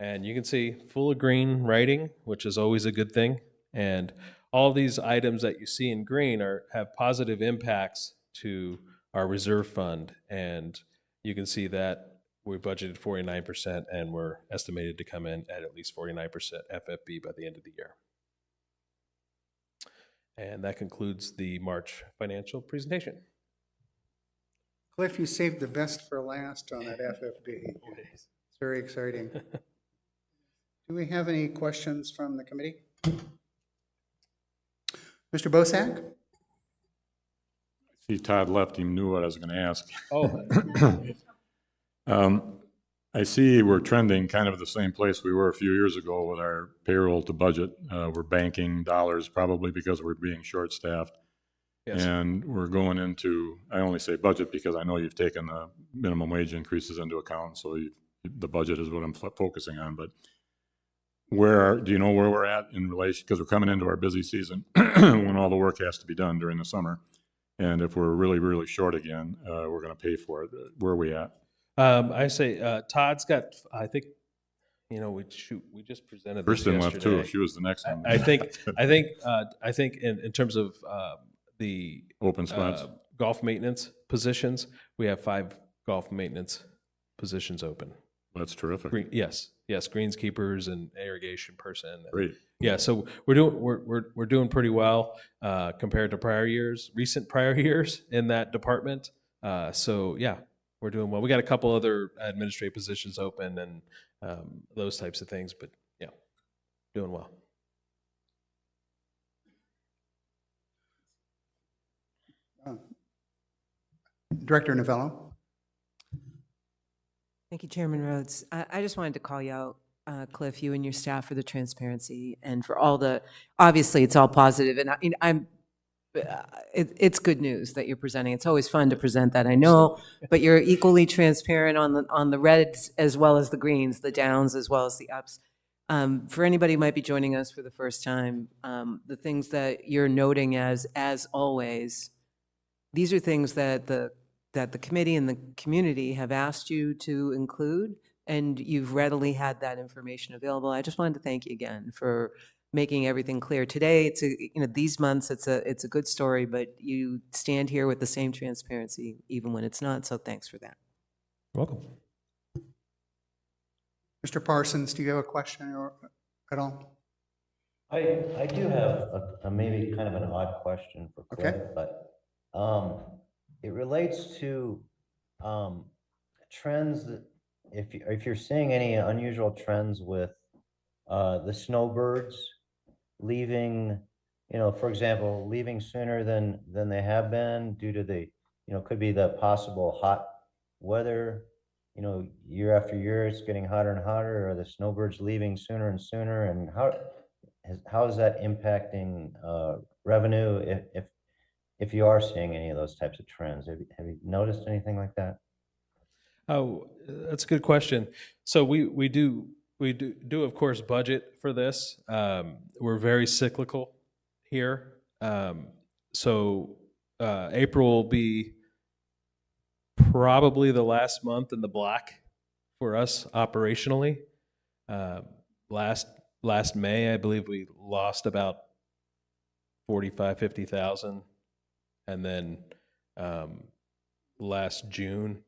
And you can see full of green writing, which is always a good thing. And all these items that you see in green have positive impacts to our reserve fund. And you can see that we budgeted 49%, and we're estimated to come in at least 49% FFB by the end of the year. And that concludes the March financial presentation. Cliff, you saved the best for last on that FFB. It's very exciting. Do we have any questions from the committee? Mr. Bosak? See, Todd left, he knew what I was going to ask. Oh, I see we're trending kind of the same place we were a few years ago with our payroll to budget. We're banking dollars probably because we're being short-staffed. yes. And we're going into, I only say budget because I know you've taken the minimum wage increases into account, so the budget is what I'm focusing on. But do you know where we're at in relation, because we're coming into our busy season when all the work has to be done during the summer. And if we're really, really short again, we're going to pay for it. Where are we at? I say Todd's got, I think, we just presented this Kristen left too. yesterday. She was the next one. I think in terms of the Open spots. golf maintenance positions, we have 5 golf maintenance positions open. That's terrific. Yes, greenskeepers and irrigation person. Great. Yeah, so we're doing pretty well compared to recent prior years in that department. So yeah, we're doing well. We got a couple other administrative positions open and those types of things, but yeah, doing well. Director Novello? Thank you, Chairman Rhodes. I just wanted to call you out, Cliff, you and your staff, for the transparency and for all obviously it's all positive, and it's good news that you're presenting. It's always fun to present that, I know, but you're equally transparent on the reds as well as the greens, the downs as well as the ups. For anybody who might be joining us for the first time, the things that you're noting as always, these are things that the committee and the community have asked you to include, and you've readily had that information available. I just wanted to thank you again for making everything clear. Today, these months, it's a good story, but you stand here with the same transparency even when it's not, so thanks for that. You're welcome. Mr. Parsons, do you have a question at all? I do have a maybe kind of an odd question for Cliff, Okay. but it relates to trends that if you're seeing any unusual trends with the snowbirds leaving, for example, leaving sooner than they have been due to the, could be the possible hot weather, year after year, it's getting hotter and hotter, or the snowbirds leaving sooner and sooner, and how is that impacting revenue if you are seeing any of those types of trends? Have you noticed anything like that? Oh, that's a good question. So we do of course budget for this. We're very cyclical here. So April will be probably the last month in the black for us operationally. Last May, I believe we lost about 50,000. And then last June,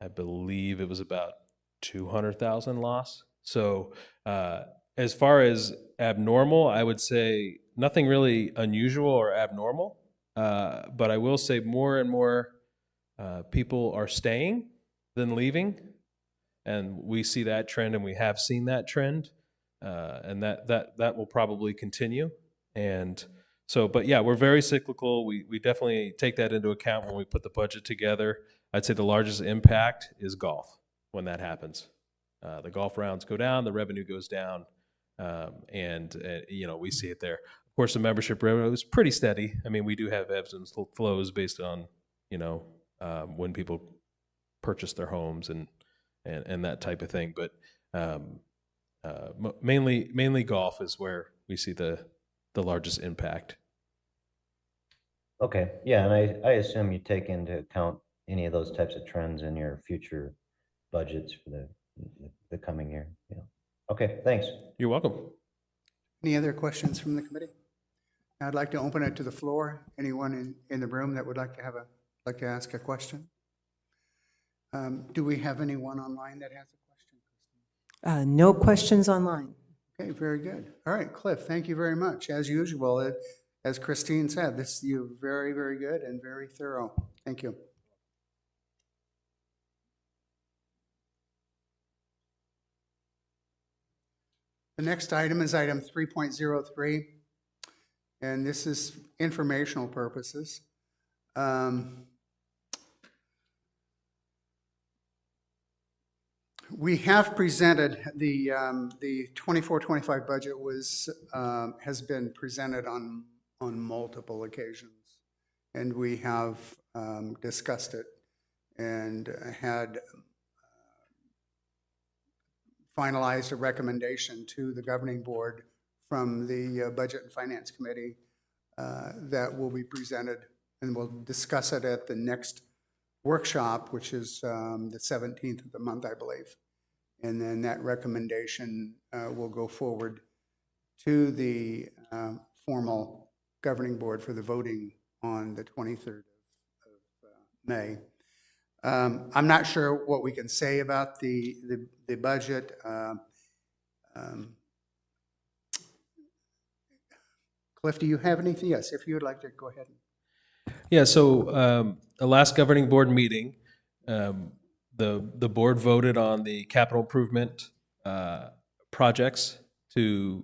I believe it was about 200,000 loss. So as far as abnormal, I would say nothing really unusual or abnormal. But I will say more and more people are staying than leaving. And we see that trend, and we have seen that trend. And that will probably continue. And so, but yeah, we're very cyclical. We definitely take that into account when we put the budget together. I'd say the largest impact is golf when that happens. The golf rounds go down, the revenue goes down, and we see it there. Of course, the membership revenue is pretty steady. I mean, we do have ebbs and flows based on when people purchase their homes and that type of thing. But mainly golf is where we see the largest impact. Okay, yeah, and I assume you take into account any of those types of trends in your future budgets for the coming year. Yeah. Okay, thanks. You're welcome. Any other questions from the committee? I'd like to open it to the floor. Anyone in the room that would like to ask a question? Do we have anyone online that has a question? No questions online. Okay, very good. All right, Cliff, thank you very much. As usual, as Christine said, you're very, very good and very thorough. Thank you. The next item is item 3.03, and this is informational purposes. We have presented the 24-25 budget has been presented on multiple occasions, and we have discussed it and had finalized a recommendation to the governing board from the Budget and Finance Committee that will be presented, and we'll discuss it at the next workshop, which is the 17th of the month, I believe. And then that recommendation will go forward to the formal governing board for the voting on the 23rd of May. I'm not sure what we can say about the budget. Cliff, do you have anything? Yes, if you would like to go ahead. Yeah, so the last governing board meeting, the board voted on the capital improvement projects to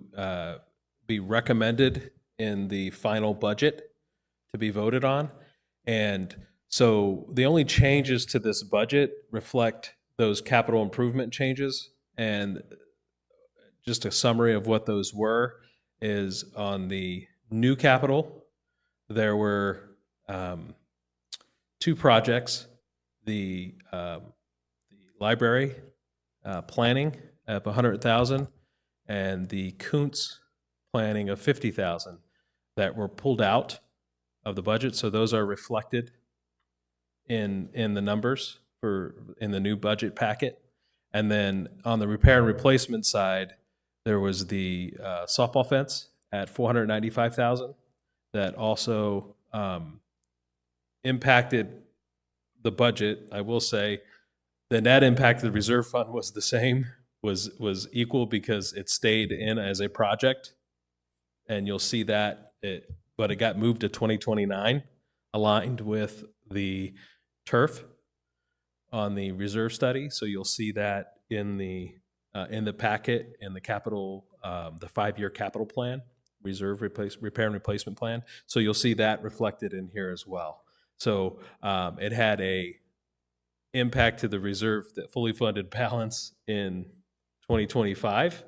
be recommended in the final budget to be voted on. And so the only changes to this budget reflect those capital improvement changes. And just a summary of what those were is on the new capital, there were two projects, the library planning of $100,000 and the Kuntz planning of $50,000 that were pulled out of the budget. So those are reflected in the numbers in the new budget packet. And then on the repair and replacement side, there was the softball fence at $495,000 that also impacted the budget. I will say the net impact of the reserve fund was the same, was equal because it stayed in as a project. And you'll see that, but it got moved to 2029, aligned with the turf on the reserve study. So you'll see that in the packet, in the capital, the 5-year capital plan, repair and replacement plan. So you'll see that reflected in here as well. So it had a impact to the reserve, that fully funded balance in 2025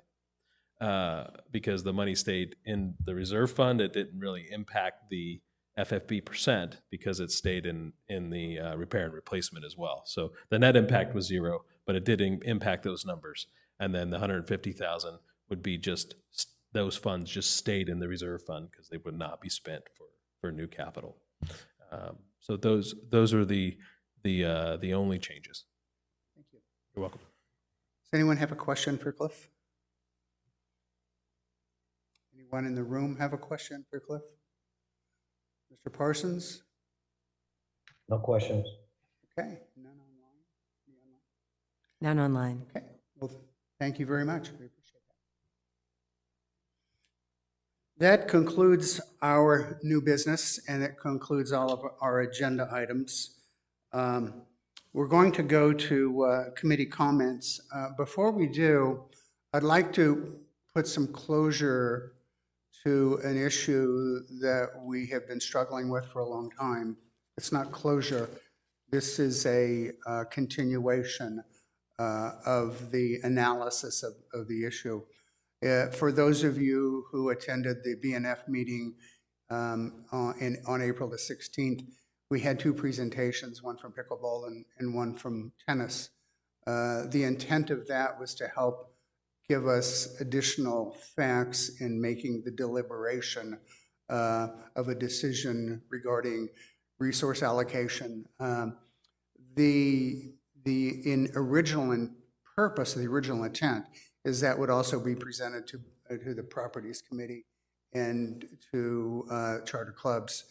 because the money stayed in the reserve fund. It didn't really impact the FFB percent because it stayed in the repair and replacement as well. So the net impact was 0, but it did impact those numbers. And then the $150,000 would be just those funds just stayed in the reserve fund because they would not be spent for new capital. So those are the only changes. Thank you. You're welcome. Does anyone have a question for Cliff? Anyone in the room have a question for Cliff? Mr. Parsons? No questions. Okay, none online? None online. Okay, well, thank you very much. We appreciate that. That concludes our new business, and it concludes all of our agenda items. We're going to go to committee comments. Before we do, I'd like to put some closure to an issue that we have been struggling with for a long time. It's not closure. This is a continuation of the analysis of the issue. For those of you who attended the BNF meeting on April the 16th, we had 2 presentations, one from pickleball and one from tennis. The intent of that was to help give us additional facts in making the deliberation of a decision regarding resource allocation. The original purpose, the original intent, is that would also be presented to the Properties Committee and to charter clubs.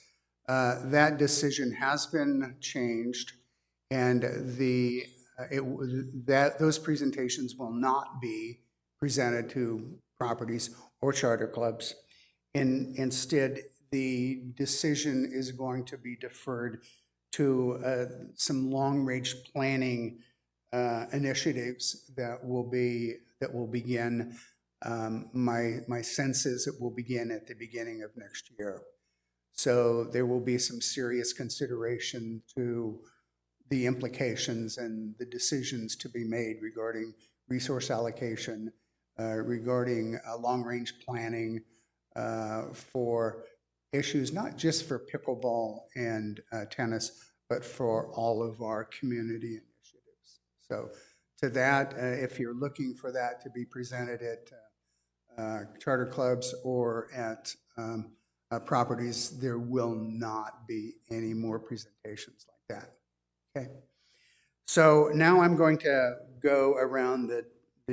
That decision has been changed, and those presentations will not be presented to properties or charter clubs. Instead, the decision is going to be deferred to some long-range planning initiatives that will begin My sense is it will begin at the beginning of next year. So there will be some serious consideration to the implications and the decisions to be made regarding resource allocation, regarding long-range planning for issues, not just for pickleball and tennis, but for all of our community initiatives. So to that, if you're looking for that to be presented at charter clubs or at properties, there will not be any more presentations like that. Okay. So now I'm going to go around the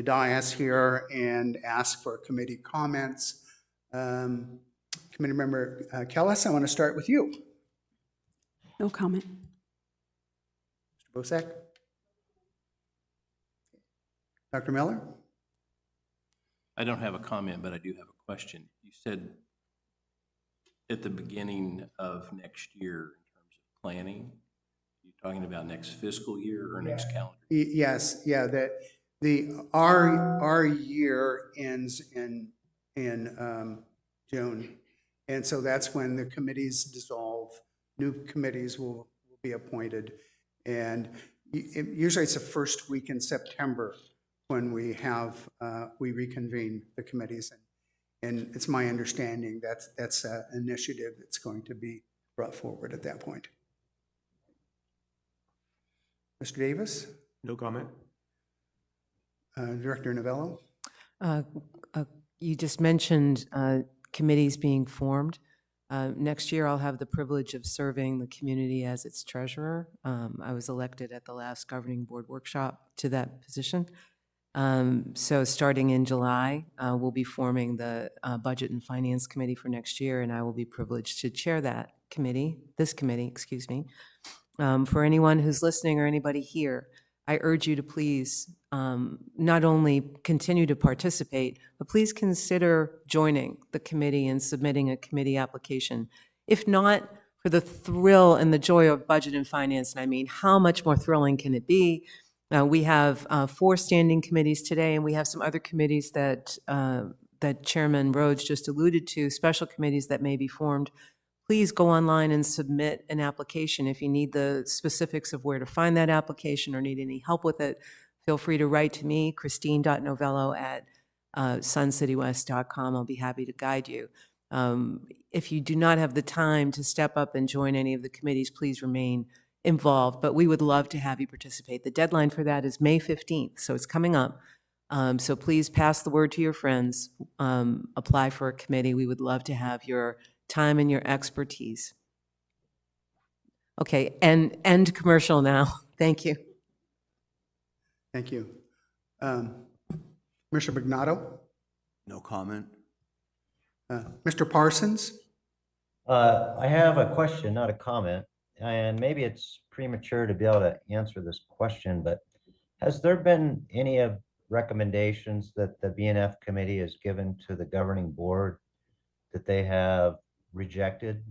dais here and ask for committee comments. Committee member Kellis, I want to start with you. No comment. Mr. Bosek? Dr. Miller? I don't have a comment, but I do have a question. You said at the beginning of next year in terms of planning, you're talking about next fiscal year or next calendar? Yes, yeah, our year ends in June. And so that's when the committees dissolve, new committees will be appointed. And usually it's the first week in September when we reconvene the committees. And it's my understanding that's an initiative that's going to be brought forward at that point. Mr. Davis? No comment. Director Novello? You just mentioned committees being formed. Next year, I'll have the privilege of serving the community as its treasurer. I was elected at the last governing board workshop to that position. So starting in July, we'll be forming the Budget and Finance Committee for next year, and I will be privileged to chair that committee, excuse me. For anyone who's listening or anybody here, I urge you to please not only continue to participate, but please consider joining the committee and submitting a committee application. If not for the thrill and the joy of budget and finance, and I mean, how much more thrilling can it be? We have 4 standing committees today, and we have some other committees that Chairman Rhodes just alluded to, special committees that may be formed. Please go online and submit an application. If you need the specifics of where to find that application or need any help with it, feel free to write to me, christine.novello@suncitywest.com. I'll be happy to guide you. If you do not have the time to step up and join any of the committees, please remain involved, but we would love to have you participate. The deadline for that is May 15th, so it's coming up. So please pass the word to your friends, apply for a committee. We would love to have your time and your expertise. Okay, and end commercial now. Thank you. Thank you. Commissioner Bignato? No comment. Mr. Parsons? I have a question, not a comment, and maybe it's premature to be able to answer this question, but has there been any recommendations that the BNF committee has given to the governing board that they have rejected?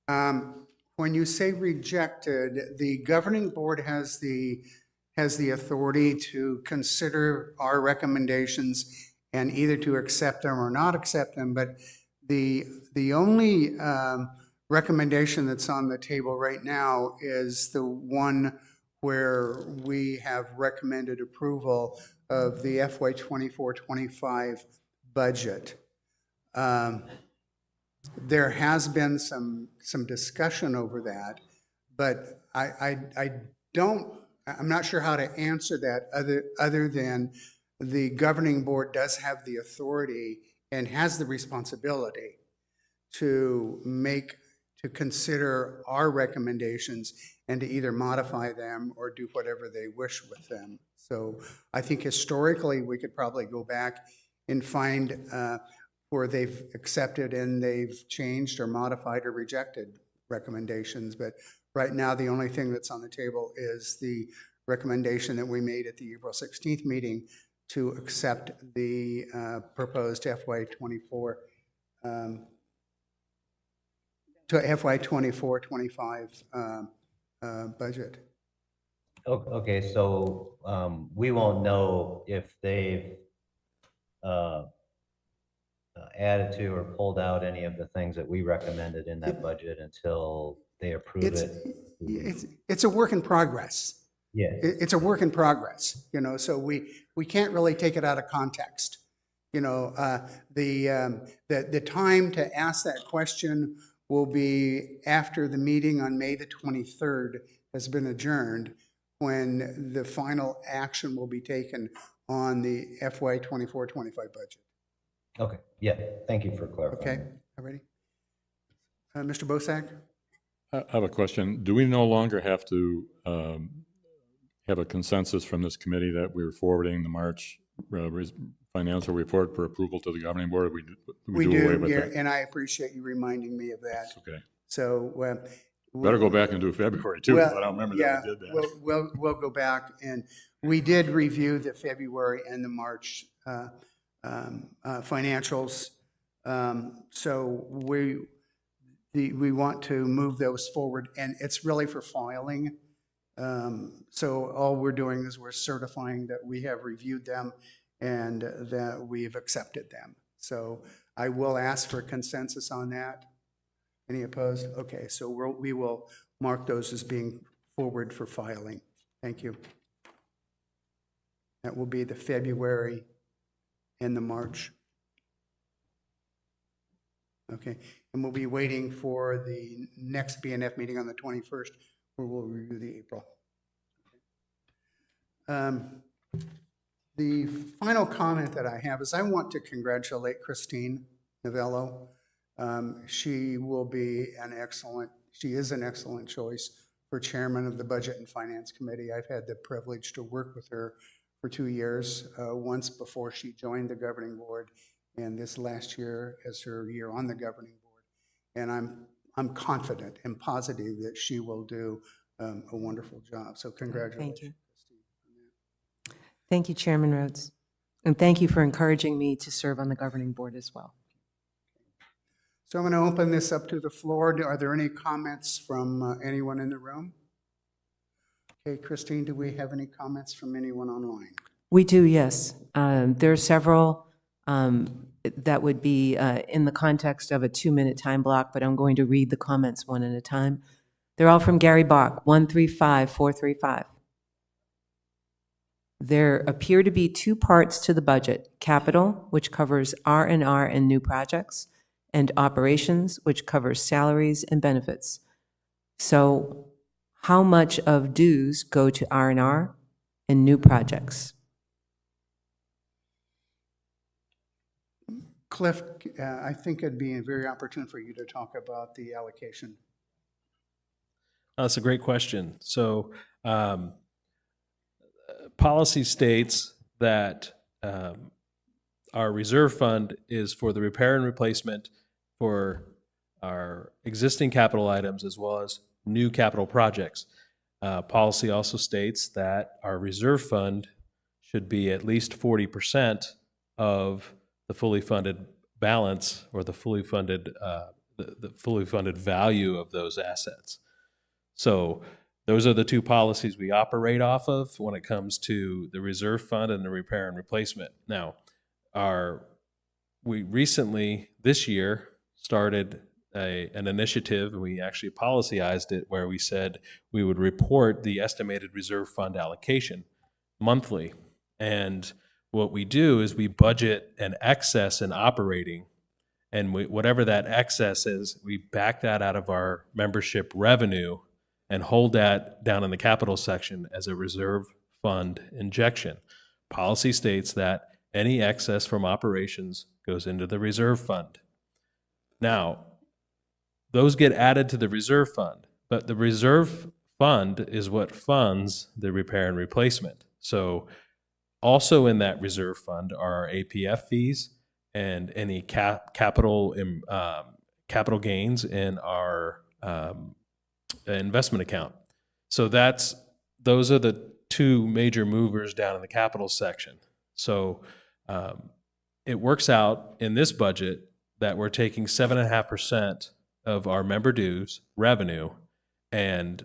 When you say rejected, the governing board has the authority to consider our recommendations and either to accept them or not accept them. But the only recommendation that's on the table right now is the one where we have recommended approval of the FY2024-25 budget. There has been some discussion over that, but I'm not sure how to answer that other than the governing board does have the authority and has the responsibility to consider our recommendations and to either modify them or do whatever they wish with them. So I think historically we could probably go back and find where they've accepted and they've changed or modified or rejected recommendations. But right now, the only thing that's on the table is the recommendation that we made at the April 16th meeting to accept the proposed FY24 to FY24-25 budget. Okay, so we won't know if they've uh, added to or pulled out any of the things that we recommended in that budget until they approve It's, it. it's a work in progress. Yeah, It's a work in progress, so we can't really take it out of context. The time to ask that question will be after the meeting on May the 23rd has been adjourned, when the final action will be taken on the FY24-25 budget. okay, yeah, thank you for clarifying. Okay, already? Mr. Bosak? I have a question. Do we no longer have to have a consensus from this committee that we're forwarding the March financial report for approval to the governing board? We do away do, with yeah, that? and I appreciate you reminding me of that. Okay. So, Better go back and do February too, because I don't remember that we did that. We'll go back, and we did review the February and the March financials. So we want to move those forward, and it's really for filing. So all we're doing is we're certifying that we have reviewed them and that we've accepted them. So I will ask for consensus on that. Any opposed? Okay, so we will mark those as being forward for filing. Thank you. That will be the February and the March. Okay, and we'll be waiting for the next BNF meeting on the 21st, where we'll review the April. The final comment that I have is I want to congratulate Christine Novello. She is an excellent choice for chairman of the Budget and Finance Committee. I've had the privilege to work with her for 2 years, once before she joined the governing board, and this last year as her year on the governing board. And I'm confident and positive that she will do a wonderful job. So congratulations. Thank you. Thank you, Chairman Rhodes. And thank you for encouraging me to serve on the governing board as well. So I'm going to open this up to the floor. Are there any comments from anyone in the room? Okay, Christine, do we have any comments from anyone online? We do, yes. There are several that would be in the context of a 2-minute time block, but I'm going to read the comments one at a time. They're all from Gary Bach, 135435. There appear to be 2 parts to the budget: capital, which covers R&R and new projects, and operations, which covers salaries and benefits. So how much of dues go to R&R and new projects? Cliff, I think it'd be very opportune for you to talk about the allocation. That's a great question. So policy states that our reserve fund is for the repair and replacement for our existing capital items as well as new capital projects. Policy also states that our reserve fund should be at least 40% of the fully funded balance, or the fully funded the fully funded value of those assets. So those are the 2 policies we operate off of when it comes to the reserve fund and the repair and replacement. Now, we recently this year started an initiative, and we actually policyized it, where we said we would report the estimated reserve fund allocation monthly. And what we do is we budget an excess in operating, and whatever that excess is, we back that out of our membership revenue and hold that down in the capital section as a reserve fund injection. Policy states that any excess from operations goes into the reserve fund. Now, those get added to the reserve fund, but the reserve fund is what funds the repair and replacement. So also in that reserve fund are our APF fees and any capital gains in our investment account. So those are the 2 major movers down in the capital section. So it works out in this budget that we're taking 7.5% of our member dues revenue and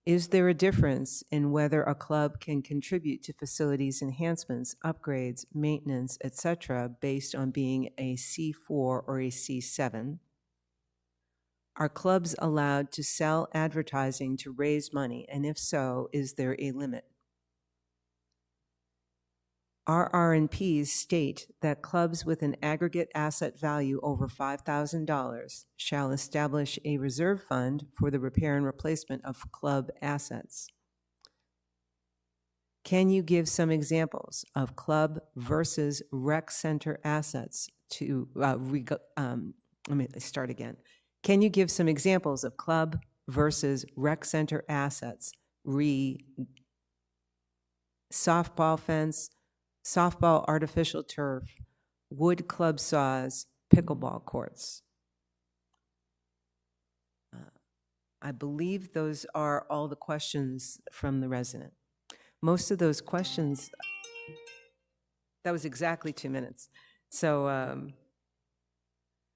Is there a difference in whether a club can contribute to facilities enhancements, upgrades, maintenance, etc., based on being a C4 or a C7? Are clubs allowed to sell advertising to raise money, and if so, is there a limit? Our RNPs state that clubs with an aggregate asset value over $5,000 shall establish a reserve fund for the repair and replacement of club assets. Can you give some examples of club versus rec center assets to, let me start again. Can you give some examples of club versus rec center assets, softball fence, softball artificial turf, wood club saws, pickleball courts? I believe those are all the questions from the resident. Most of those questions, that was exactly 2 minutes. So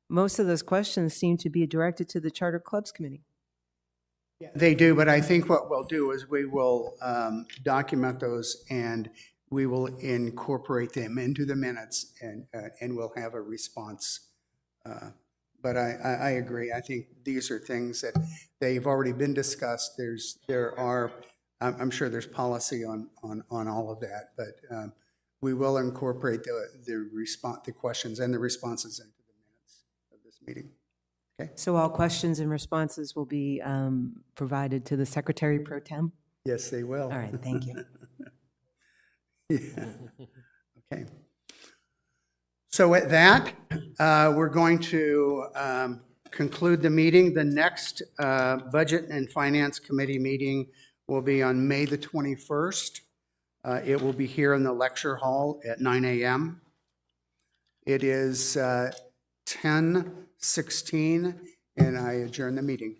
most of those questions seem to be directed to the Charter Clubs Committee. They do, but I think what we'll do is we will document those and we will incorporate them into the minutes and we'll have a response. But I agree. I think these are things that they've already been discussed. I'm sure there's policy on all of that, but we will incorporate the questions and the responses into the minutes of this meeting. Okay. So all questions and responses will be provided to the Secretary Pro Tem? Yes, they will. All right, thank you. Yeah. Okay. So with that, we're going to conclude the meeting. The next Budget and Finance Committee meeting will be on May the 21st. It will be here in the lecture hall at 9 a.m. It is 10:16, and I adjourn the meeting.